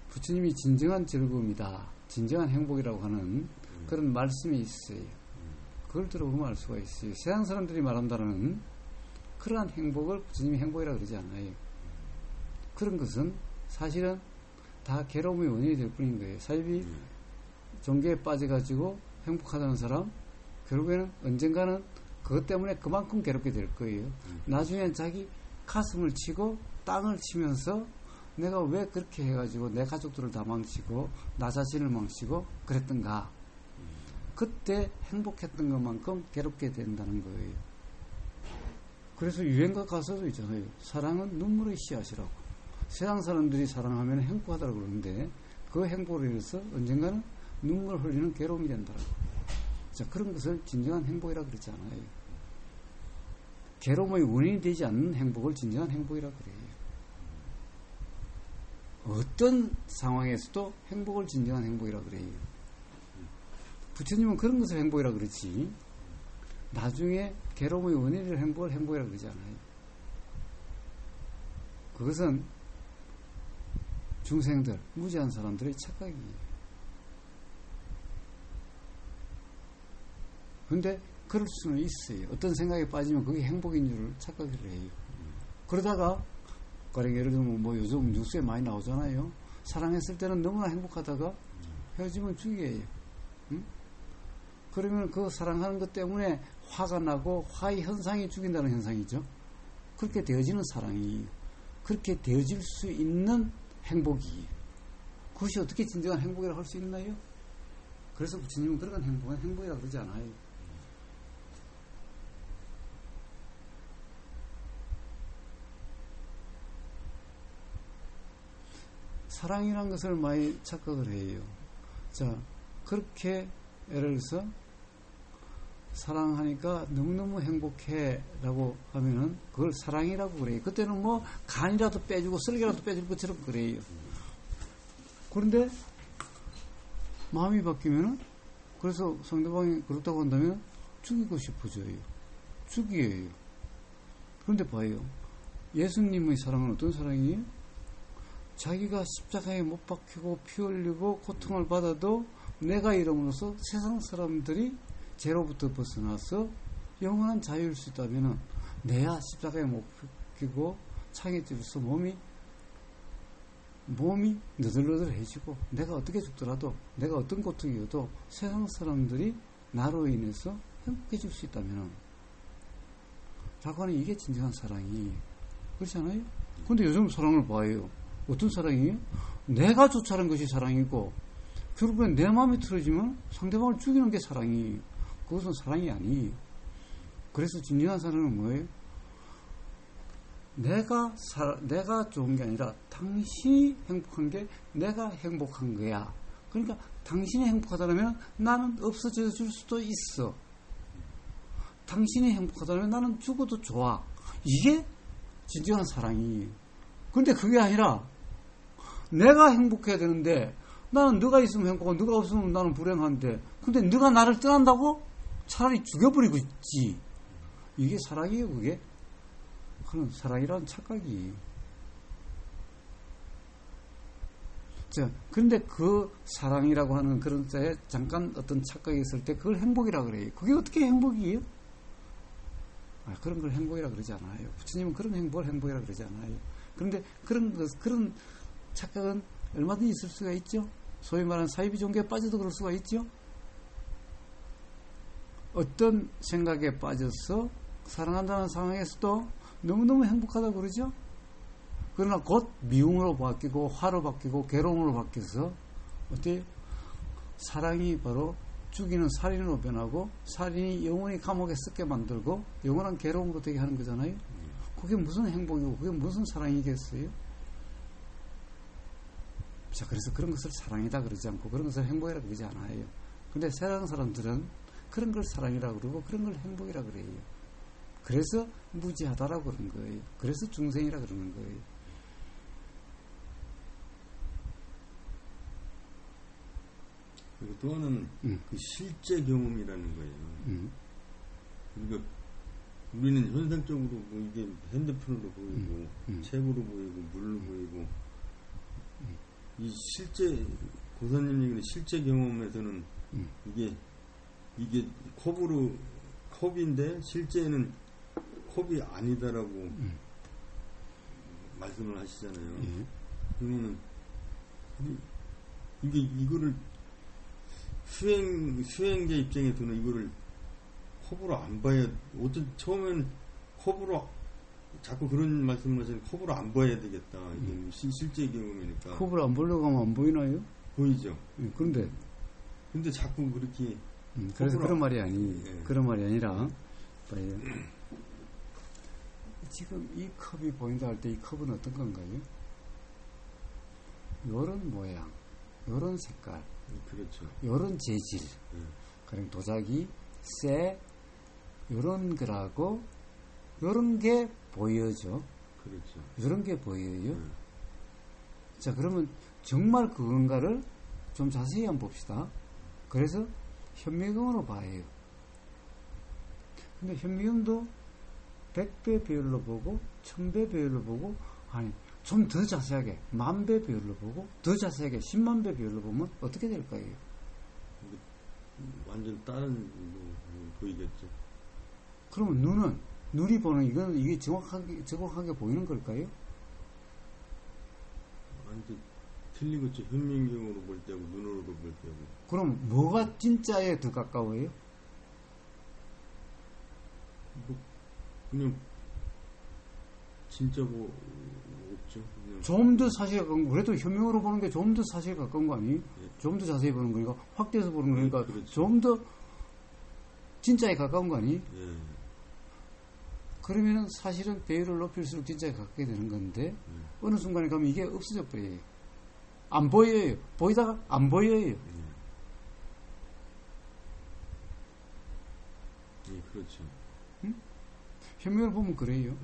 부처님이 진정한 즐거움이다, 진정한 행복이라고 하는 그런 말씀이 있어요. 그걸 들어보면 알 수가 있어요. 세상 사람들이 말한다는 그러한 행복을 부처님이 행복이라고 그러지 않아요. 그런 것은 사실은 다 괴로움의 원인이 될 뿐인 거예요. 사입이 종교에 빠져가지고 행복하다는 사람, 결국에는 언젠가는 그것 때문에 그만큼 괴롭게 될 거예요. 나중엔 자기 가슴을 치고 땅을 치면서 내가 왜 그렇게 해가지고 내 가족들을 다 망치고 나 자신을 망치고 그랬던가. 그때 행복했던 것만큼 괴롭게 된다는 거예요. 그래서 유행가 가사도 있잖아요. 사랑은 눈물의 씨앗이라고. 세상 사람들이 사랑하면 행복하다고 그러는데 그 행복을 위해서 언젠가는 눈물을 흘리는 괴로움이 된다고. 자, 그런 것을 진정한 행복이라고 그러지 않아요. 괴로움의 원인이 되지 않는 행복을 진정한 행복이라고 그래요. 어떤 상황에서도 행복을 진정한 행복이라고 그래요. 부처님은 그런 것을 행복이라고 그러지 나중에 괴로움의 원인을 행복이라고 그러지 않아요. 그것은 중생들, 무지한 사람들의 착각이에요. 그런데 그럴 수는 있어요. 어떤 생각에 빠지면 그게 행복인 줄 착각을 해요. 그러다가 가령 예를 들면 뭐 요즘 뉴스에 많이 나오잖아요. 사랑했을 때는 너무나 행복하다가 헤어지면 죽이에요. 응? 그러면 그 사랑하는 것 때문에 화가 나고 화의 현상이 죽인다는 현상이죠. 그렇게 되어지는 사랑이 그렇게 되어질 수 있는 행복이 그것이 어떻게 진정한 행복이라고 할 수 있나요? 그래서 부처님은 그런 행복은 행복이라고 그러지 않아요. 사랑이라는 것을 많이 착각을 해요. 자, 그렇게 예를 들어서 사랑하니까 너무너무 행복해 라고 하면은 그걸 사랑이라고 그래요. 그때는 뭐 간이라도 빼주고 쓸개라도 빼줄 것처럼 그래요. 그런데 마음이 바뀌면은 그래서 상대방이 그렇다고 한다면 죽이고 싶어져요. 죽이에요. 그런데 봐요. 예수님의 사랑은 어떤 사랑이에요? 자기가 십자가에 못 박히고 피 흘리고 고통을 받아도 내가 이름으로써 세상 사람들이 죄로부터 벗어나서 영원한 자유일 수 있다면 내야 십자가에 못 박히고 창에 찔려서 몸이 너덜너덜해지고 내가 어떻게 죽더라도 내가 어떤 고통이어도 세상 사람들이 나로 인해서 행복해질 수 있다면 라고 하는 이게 진정한 사랑이 그렇지 않아요? 근데 요즘 사랑을 봐요. 어떤 사랑이에요? 내가 좋다는 것이 사랑이고 결국엔 내 마음이 틀어지면 상대방을 죽이는 게 사랑이 그것은 사랑이 아니에요. 그래서 진정한 사랑은 뭐예요? 내가 좋은 게 아니라 당신이 행복한 게 내가 행복한 거야. 그러니까 당신이 행복하다면 나는 없어져 줄 수도 있어. 당신이 행복하다면 나는 죽어도 좋아. 이게 진정한 사랑이. 근데 그게 아니라 내가 행복해야 되는데 나는 너가 있으면 행복하고 너가 없으면 나는 불행한데 근데 너가 나를 떠난다고? 차라리 죽여버리고 있지. 이게 사랑이에요, 그게? 그런 사랑이라는 착각이. 자, 그런데 그 사랑이라고 하는 그런 때에 잠깐 어떤 착각이 있을 때 그걸 행복이라고 그래요. 그게 어떻게 행복이에요? 그런 걸 행복이라고 그러지 않아요. 부처님은 그런 행복을 행복이라고 그러지 않아요. 그런데 그런 착각은 얼마든지 있을 수가 있죠. 소위 말하는 사이비 종교에 빠져도 그럴 수가 있죠. 어떤 생각에 빠져서 사랑한다는 상황에서도 너무너무 행복하다고 그러죠. 그러나 곧 미움으로 바뀌고 화로 바뀌고 괴로움으로 바뀌어서 어때요? 사랑이 바로 죽이는 살인으로 변하고 살인이 영원히 감옥에 썩게 만들고 영원한 괴로움으로 되게 하는 거잖아요. 그게 무슨 행복이고 그게 무슨 사랑이겠어요? 자, 그래서 그런 것을 사랑이다 그러지 않고 그런 것을 행복이라 그러지 않아요. 근데 세상 사람들은 그런 걸 사랑이라 그러고 그런 걸 행복이라 그래요. 그래서 무지하다라고 그러는 거예요. 그래서 중생이라 그러는 거예요.
그리고 또 하나는 그 실제 경험이라는 거예요. 그러니까 우리는 현상적으로 뭐 이게 핸드폰으로 보이고 책으로 보이고 물로 보이고 이 실제 고사님 얘기는 실제 경험에서는 이게 컵인데 실제는 컵이 아니다라고 말씀을 하시잖아요. 그러면은 이거를 수행자 입장에서는 이거를 컵으로 안 봐야, 어쨌든 처음엔 컵으로 자꾸 그런 말씀을 하시는, 컵으로 안 봐야 되겠다. 이게 실제 경험이니까.
컵을 안 보려고 하면 안 보이나요?
보이죠.
그런데
자꾸 그렇게.
그래서 그런 말이 그런 말이 아니라 봐요. 지금 이 컵이 보인다 할 때 이 컵은 어떤 건가요? 요런 모양, 요런 색깔,
그렇죠.
요런 재질, 그럼 도자기, 쇠, 요런 거라고, 요런 게 보여죠.
그렇죠.
요런 게 보여요. 자, 그러면 정말 그건가를 좀 자세히 한번 봅시다. 그래서 현미경으로 봐요. 근데 현미경도 100배 비율로 보고 1000배 비율로 보고, 아니 좀 더 자세하게 10,000배 비율로 보고 더 자세하게 100,000배 비율로 보면 어떻게 될까요?
완전 다른 보이겠죠.
그러면 눈이 보는 이게 정확하게 보이는 걸까요?
완전 틀리겠죠. 현미경으로 볼 때하고 눈으로 볼 때하고.
그럼 뭐가 진짜에 더 가까워요?
그냥 진짜 뭐 없죠. 그냥
좀 더 사실에 가까운 거, 그래도 현명으로 보는 게 좀 더 사실에 가까운 거 아니에요? 좀 더 자세히 보는 거니까, 확대해서 보는 거니까,
그렇죠.
좀 더 진짜에 가까운 거 아니에요? 그러면은 사실은 배율을 높일수록 진짜에 가깝게 되는 건데, 어느 순간에 가면 이게 없어져 버려요. 안 보여요. 보이다가 안 보여요.
그렇죠.
현명을 보면 그래요.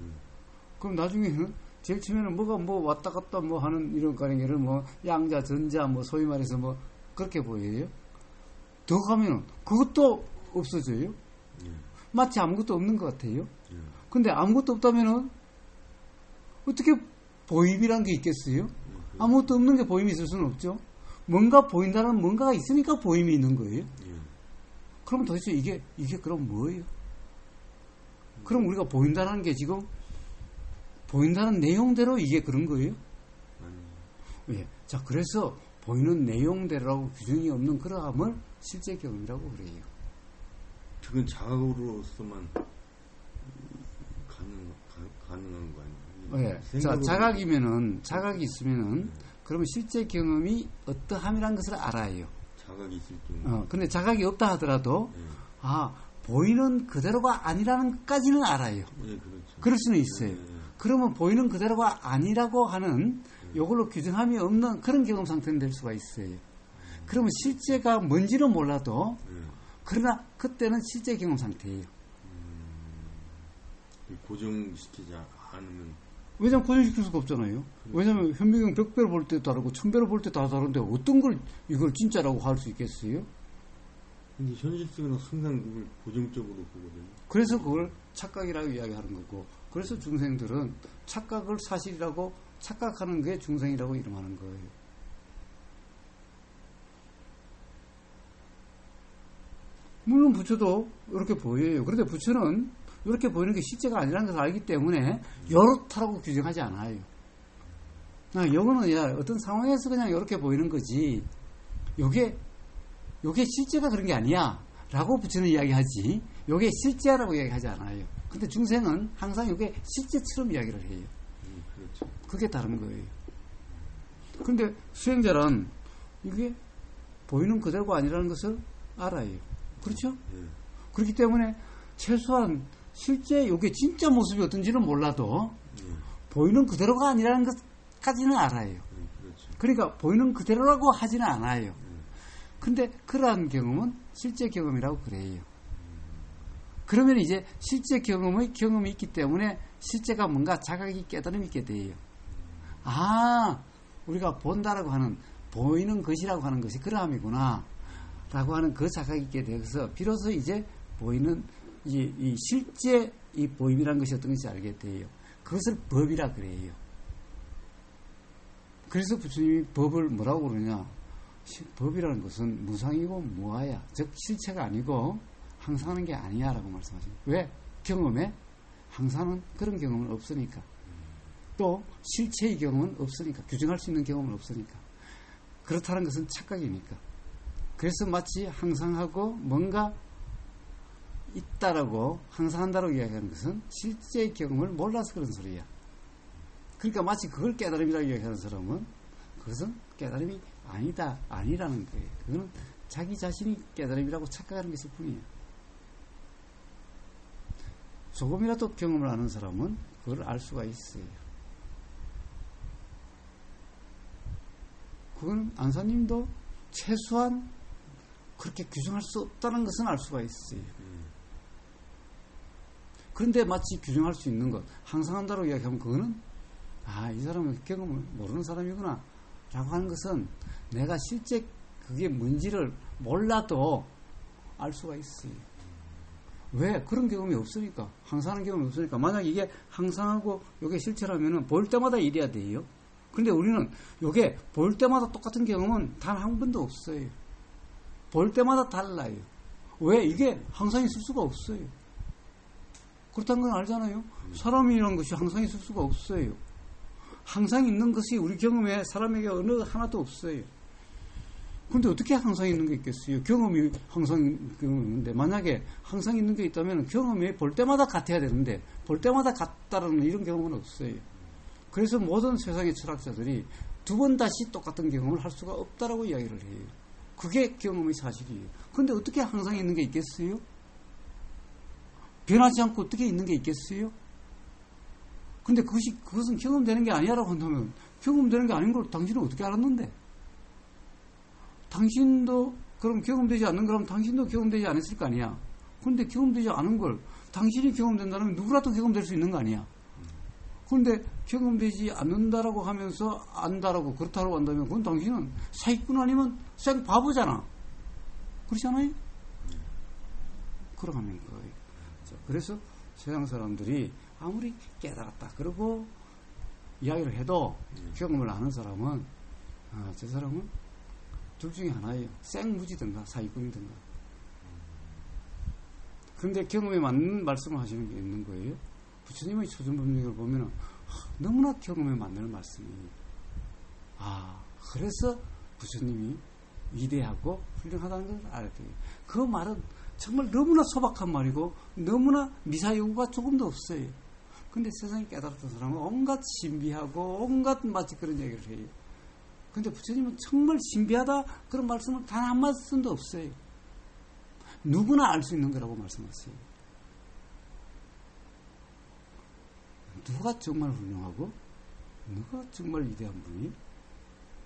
그럼 나중에는 제일 처음에는 뭐가 뭐 왔다 갔다 뭐 하는 이런 가령에를 뭐 양자, 전자, 뭐 소위 말해서 뭐 그렇게 보여요. 더 가면은 그것도 없어져요. 마치 아무것도 없는 것 같아요. 근데 아무것도 없다면은 어떻게 보임이란 게 있겠어요? 아무것도 없는 게 보임이 있을 수는 없죠. 뭔가 보인다는 뭔가가 있으니까 보임이 있는 거예요. 그럼 도대체 이게 그럼 뭐예요? 그럼 우리가 보인다는 게 지금 보인다는 내용대로 이게 그런 거예요? 예. 자, 그래서 보이는 내용대로라고 규정이 없는 그러함을 실제 경험이라고 그래요.
그건 자각으로서만 가능한 거 아니에요?
예. 자, 자각이 있으면은 그러면 실제 경험이 어떠함이라는 것을 알아요.
자각이 있을 경우.
근데 자각이 없다 하더라도 보이는 그대로가 아니라는 것까지는 알아요.
그렇죠.
그럴 수는 있어요. 그러면 보이는 그대로가 아니라고 하는 이걸로 규정함이 없는 그런 경험 상태는 될 수가 있어요. 그러면 실제가 뭔지는 몰라도 그러나 그때는 실제 경험 상태예요.
고정시키지 않으면.
왜냐면 고정시킬 수가 없잖아요. 왜냐면 현미경 100배로 볼 때 다르고 1000배로 볼 때 다 다른데 어떤 걸 이걸 진짜라고 할 수 있겠어요?
근데 현실 속에는 항상 그걸 고정적으로 보거든요.
그래서 그걸 착각이라고 이야기하는 거고, 그래서 중생들은 착각을 사실이라고 착각하는 게 중생이라고 이름하는 거예요. 물론 부처도 이렇게 보여요. 그런데 부처는 이렇게 보이는 게 실제가 아니라는 것을 알기 때문에 이렇다라고 규정하지 않아요. 이거는 어떤 상황에서 그냥 이렇게 보이는 거지, 요게 실제가 그런 게 아니야 라고 부처는 이야기하지, 요게 실제라고 이야기하지 않아요. 근데 중생은 항상 요게 실제처럼 이야기를 해요.
그렇죠.
그게 다른 거예요. 근데 수행자란 이게 보이는 그대로가 아니라는 것을 알아요. 그렇죠? 그렇기 때문에 최소한 실제 요게 진짜 모습이 어떤지는 몰라도 보이는 그대로가 아니라는 것까지는 알아요.
그렇죠.
그러니까 보이는 그대로라고 하지는 않아요. 근데 그러한 경험은 실제 경험이라고 그래요. 그러면 이제 실제 경험이 있기 때문에 실제가 뭔가 자각이 깨달음이 있게 돼요. 아, 우리가 본다라고 하는 보이는 것이라고 하는 것이 그러함이구나 라고 하는 그 자각이 있게 돼서 비로소 이제 보이는 이 실제 이 보임이라는 것이 어떤 것인지 알게 돼요. 그것을 법이라 그래요. 그래서 부처님이 법을 뭐라고 그러냐, 법이라는 것은 무상이고 무아야, 즉 실체가 아니고 항상하는 게 아니야 라고 말씀하십니다. 왜? 경험에 항상은 그런 경험은 없으니까, 또 실체의 경험은 없으니까, 규정할 수 있는 경험은 없으니까. 그렇다는 것은 착각이니까. 그래서 마치 항상하고 뭔가 있다라고, 항상한다라고 이야기하는 것은 실제의 경험을 몰라서 그런 소리야. 그러니까 마치 그걸 깨달음이라고 이야기하는 사람은 그것은 깨달음이 아니라는 거예요. 그거는 자기 자신이 깨달음이라고 착각하는 것일 뿐이에요. 조금이라도 경험을 아는 사람은 그걸 알 수가 있어요. 그건 안사님도 최소한 그렇게 규정할 수 없다는 것은 알 수가 있어요. 그런데 마치 규정할 수 있는 것, 항상한다고 이야기하면 그거는 이 사람은 경험을 모르는 사람이구나 라고 하는 것은 내가 실제 그게 뭔지를 몰라도 알 수가 있어요. 왜? 그런 경험이 없으니까. 항상하는 경험이 없으니까. 만약 이게 항상하고 이게 실체라면은 볼 때마다 이래야 돼요. 근데 우리는 이게 볼 때마다 똑같은 경험은 단 한 번도 없어요. 볼 때마다 달라요. 왜? 이게 항상 있을 수가 없어요. 그렇다는 건 알잖아요. 사람이라는 것이 항상 있을 수가 없어요. 항상 있는 것이 우리 경험에 사람에게 어느 하나도 없어요. 그런데 어떻게 항상 있는 게 있겠어요? 경험이 항상 있는데, 만약에 항상 있는 게 있다면 경험이 볼 때마다 같아야 되는데 볼 때마다 같다라는 이런 경험은 없어요. 그래서 모든 세상의 철학자들이 두 번 다시 똑같은 경험을 할 수가 없다라고 이야기를 해요. 그게 경험의 사실이에요. 그런데 어떻게 항상 있는 게 있겠어요? 변하지 않고 어떻게 있는 게 있겠어요? 근데 그것은 경험되는 게 아니라고 한다면, 경험되는 게 아닌 걸 당신은 어떻게 알았는데? 당신도 그럼 경험되지 않는 거라면 당신도 경험되지 않았을 거 아니야. 그런데 경험되지 않은 걸 당신이 경험된다면 누구라도 경험될 수 있는 거 아니야. 그런데 경험되지 않는다라고 하면서 안다라고 그렇다고 한다면 그건 당신은 사기꾼 아니면 생 바보잖아. 그렇지 않아요? 그러가는 거예요. 그래서 세상 사람들이 아무리 깨달았다 그러고 이야기를 해도 경험을 아는 사람은 저 사람은 둘 중에 하나예요. 생무지든가 사기꾼이든가. 그런데 경험에 맞는 말씀을 하시는 게 있는 거예요. 부처님의 초전법령을 보면 너무나 경험에 맞는 말씀이에요. 그래서 부처님이 위대하고 훌륭하다는 걸 알아야 돼요. 그 말은 정말 너무나 소박한 말이고 너무나 미사여구가 조금도 없어요. 근데 세상에 깨달았던 사람은 온갖 신비하고 온갖 마치 그런 얘기를 해요. 근데 부처님은 정말 신비하다 그런 말씀을 단 한 말씀도 없어요. 누구나 알 수 있는 거라고 말씀하세요. 누가 정말 훌륭하고 누가 정말 위대한 분이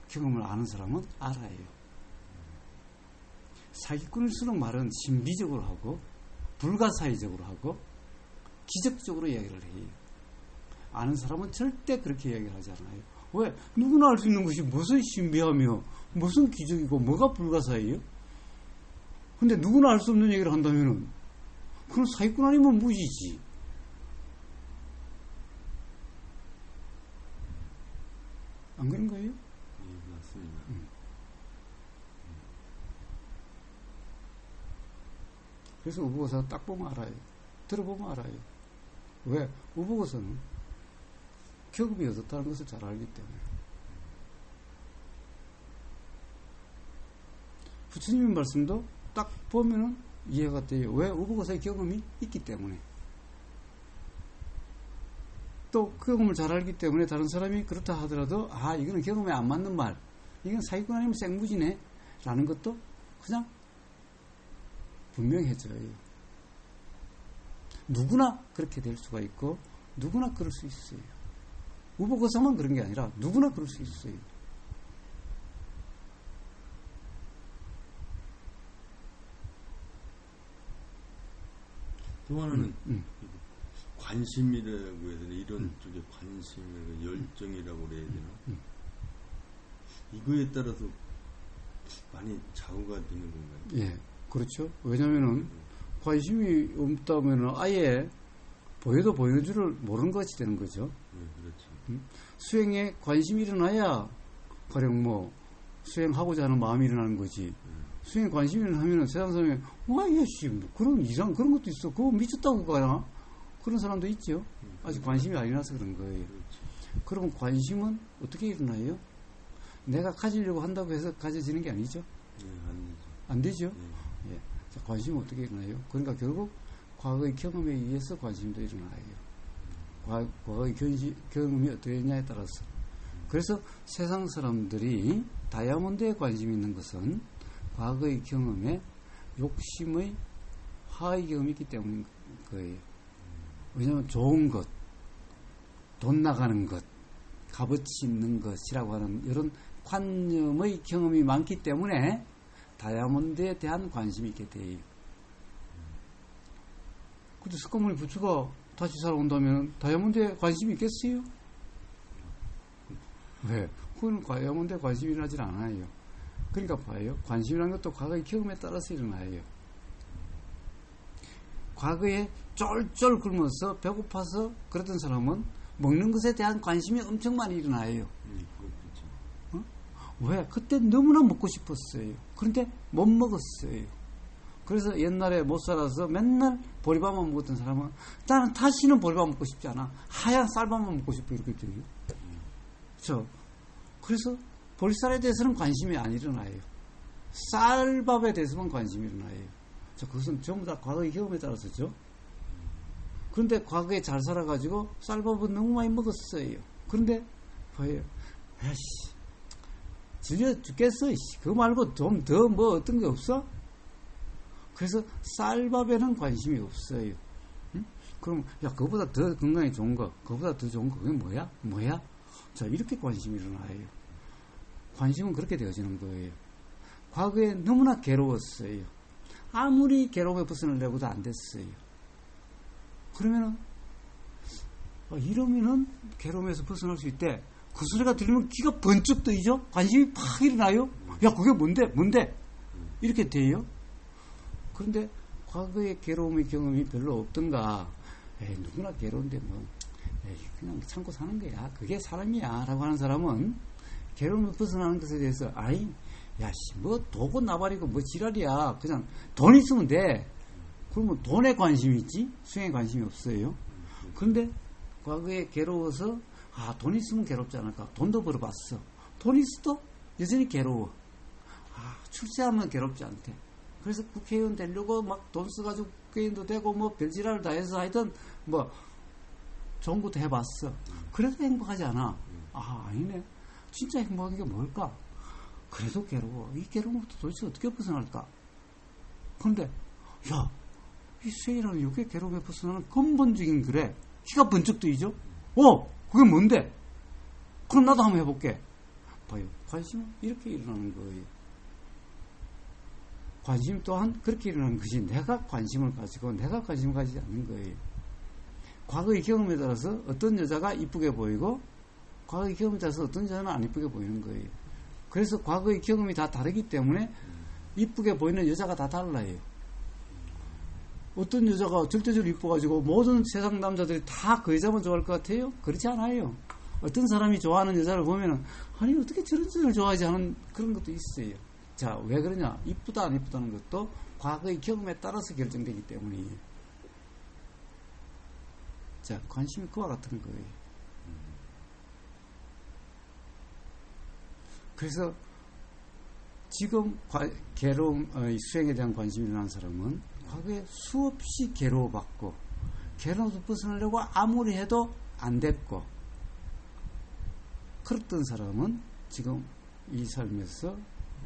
경험을 아는 사람은 알아요. 사기꾼일수록 말은 신비적으로 하고 불가사의적으로 하고 기적적으로 이야기를 해요. 아는 사람은 절대 그렇게 이야기를 하지 않아요. 왜? 누구나 알 수 있는 것이 무슨 신비하며 무슨 기적이고 뭐가 불가사의예요? 근데 누구나 알 수 없는 얘기를 한다면은 그건 사기꾼 아니면 무지지. 안 그런 거예요?
네, 맞습니다.
그래서 우보고사 딱 보면 알아요. 들어보면 알아요. 왜? 우보고사는 교급이 얻었다는 것을 잘 알기 때문에. 부처님의 말씀도 딱 보면은 이해가 돼요. 왜? 우보고사의 경험이 있기 때문에. 또 그 경험을 잘 알기 때문에 다른 사람이 그렇다 하더라도 이거는 경험에 안 맞는 말, 이건 사기꾼 아니면 생무지네 라는 것도 그냥 분명해져요. 누구나 그렇게 될 수가 있고 누구나 그럴 수 있어요. 우보고사만 그런 게 아니라 누구나 그럴 수 있어요.
또 하나는 관심이라고 해야 되나, 이런 쪽에 관심이라고, 열정이라고 그래야 되나, 이거에 따라서 많이 좌우가 되는 건가요?
예, 그렇죠. 왜냐면은 관심이 없다면은 아예 보여도 보이는 줄을 모르는 것이 되는 거죠.
그렇죠.
수행에 관심이 일어나야 가령 뭐 수행하고자 하는 마음이 일어나는 거지. 수행에 관심이 일어나면은 세상 사람이 와, 야씨, 뭐 그런 이상 그런 것도 있어. 그거 미쳤다고 가나? 그런 사람도 있죠. 아직 관심이 안 일어나서 그런 거예요.
그렇죠.
그러면 관심은 어떻게 일어나요? 내가 가지려고 한다고 해서 가져지는 게 아니죠. 안 되죠. 예. 자, 관심은 어떻게 일어나요? 그러니까 결국 과거의 경험에 의해서 관심도 일어나요. 과거의 경험이 어떻게 했냐에 따라서. 그래서 세상 사람들이 다이아몬드에 관심이 있는 것은 과거의 경험에 욕심의 하의 경험이 있기 때문인 거예요. 왜냐하면 좋은 것, 돈 나가는 것, 값어치 있는 것이라고 하는 이런 관념의 경험이 많기 때문에 다이아몬드에 대한 관심이 있게 돼요. 근데 석가모니 부처가 다시 살아온다면 다이아몬드에 관심이 있겠어요? 왜? 그건 다이아몬드에 관심이 일어나질 않아요. 그러니까 봐요. 관심이라는 것도 과거의 경험에 따라서 일어나요. 과거에 쫄쫄 굶어서 배고파서 그랬던 사람은 먹는 것에 대한 관심이 엄청 많이 일어나요. 왜? 그때 너무나 먹고 싶었어요. 그런데 못 먹었어요. 그래서 옛날에 못 살아서 맨날 보리밥만 먹었던 사람은 나는 다시는 보리밥 먹고 싶지 않아. 하얀 쌀밥만 먹고 싶어. 이렇게 돼요. 그렇죠? 그래서 보리쌀에 대해서는 관심이 안 일어나요. 쌀밥에 대해서만 관심이 일어나요. 자, 그것은 전부 다 과거의 경험에 따라서죠. 그런데 과거에 잘 살아가지고 쌀밥은 너무 많이 먹었어요. 그런데 봐요. 아이씨, 질려 죽겠어. 그거 말고 좀 더 뭐 어떤 게 없어? 그래서 쌀밥에는 관심이 없어요. 응? 그럼 야, 그거보다 더 건강에 좋은 거, 그거보다 더 좋은 거, 그게 뭐야? 뭐야? 자, 이렇게 관심이 일어나요. 관심은 그렇게 되어지는 거예요. 과거에 너무나 괴로웠어요. 아무리 괴로움에 벗어나려고도 안 됐어요. 그러면은 이러면은 괴로움에서 벗어날 수 있대. 그 소리가 들리면 귀가 번쩍 뜨이죠? 관심이 팍 일어나요? 야, 그게 뭔데? 이렇게 돼요? 그런데 과거의 괴로움의 경험이 별로 없던가, 누구나 괴로운데 그냥 참고 사는 거야. 그게 사람이야. 라고 하는 사람은 괴로움을 벗어나는 것에 대해서, 뭐 도고 나발이고 뭐 지랄이야. 그냥 돈 있으면 돼. 그러면 돈에 관심이 있지? 수행에 관심이 없어요. 그런데 과거에 괴로워서 돈 있으면 괴롭지 않을까? 돈도 벌어봤어. 돈 있어도 여전히 괴로워. 출세하면 괴롭지 않대. 그래서 국회의원 되려고 막 돈 써가지고 국회의원도 되고 뭐 별지랄을 다 해서 하여튼 뭐 좋은 것도 해봤어. 그래도 행복하지 않아. 아니네. 진짜 행복한 게 뭘까? 그래도 괴로워. 이 괴로움부터 도대체 어떻게 벗어날까? 그런데 이 수행이라는 요게 괴로움에 벗어나는 근본적인 그래. 키가 번쩍 뜨이죠? 그게 뭔데? 그럼 나도 한번 해볼게. 봐요. 관심은 이렇게 일어나는 거예요. 관심 또한 그렇게 일어나는 것이 내가 관심을 가지고 내가 관심을 가지지 않는 거예요. 과거의 경험에 따라서 어떤 여자가 이쁘게 보이고 과거의 경험에 따라서 어떤 여자는 안 이쁘게 보이는 거예요. 그래서 과거의 경험이 다 다르기 때문에 이쁘게 보이는 여자가 다 달라요. 어떤 여자가 절대적으로 이뻐가지고 모든 세상 남자들이 다 그 여자만 좋아할 것 같아요? 그렇지 않아요. 어떤 사람이 좋아하는 여자를 보면은 어떻게 저런 여자를 좋아하지 하는 그런 것도 있어요. 자, 왜 그러냐? 이쁘다 안 이쁘다는 것도 과거의 경험에 따라서 결정되기 때문이에요. 자, 관심이 그와 같은 거예요. 그래서 지금 괴로움, 수행에 대한 관심이 일어난 사람은 과거에 수없이 괴로워봤고 괴로움에서 벗어나려고 아무리 해도 안 됐고 그랬던 사람은 지금 이 삶에서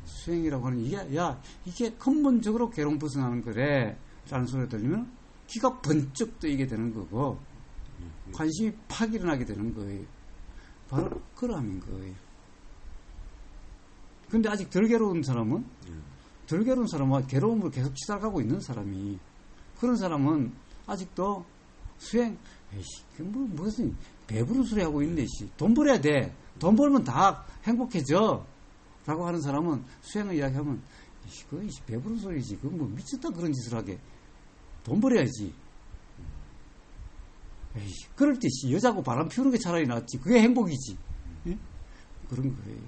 수행이라고 하는 이게 근본적으로 괴로움 벗어나는 거래 라는 소리가 들리면 귀가 번쩍 뜨이게 되는 거고 관심이 팍 일어나게 되는 거예요. 바로 그러함인 거예요. 근데 아직 덜 괴로운 사람은 괴로움을 계속 치달아가고 있는 사람이, 그런 사람은 아직도 수행, 에이씨, 무슨 배부른 소리 하고 있네, 씨. 돈 벌어야 돼. 돈 벌면 다 행복해져. 라고 하는 사람은 수행을 이야기하면, 에이씨, 그거 배부른 소리지. 그거 뭐 미쳤다 그런 짓을 하게. 돈 벌어야지. 에이씨, 그럴 때, 씨, 여자하고 바람 피우는 게 차라리 낫지. 그게 행복이지. 예? 그런 거예요.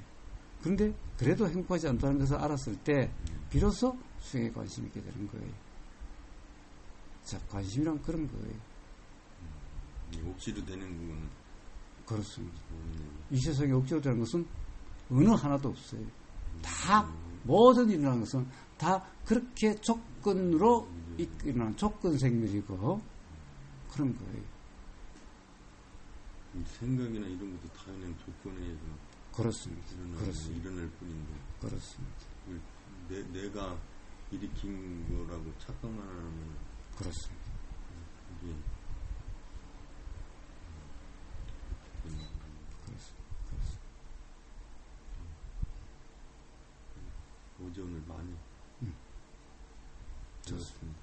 그런데 그래도 행복하지 않다는 것을 알았을 때, 비로소 수행에 관심이 있게 되는 거예요. 자, 관심이란 그런 거예요.
억지로 되는 부분은
그렇습니다. 이 세상에 억지로 되는 것은 어느 하나도 없어요. 다 모든 일어나는 것은 다 그렇게 조건으로 일어나는 조건 생멸이고 그런 거예요.
생각이나 이런 것도 다 그냥 조건에 의해서
그렇습니다. 그렇습니다.
일어날 뿐인데
그렇습니다.
내가 일으킨 거라고 착각만 하면
그렇습니다.
이게 어제 오늘 많이
좋습니다.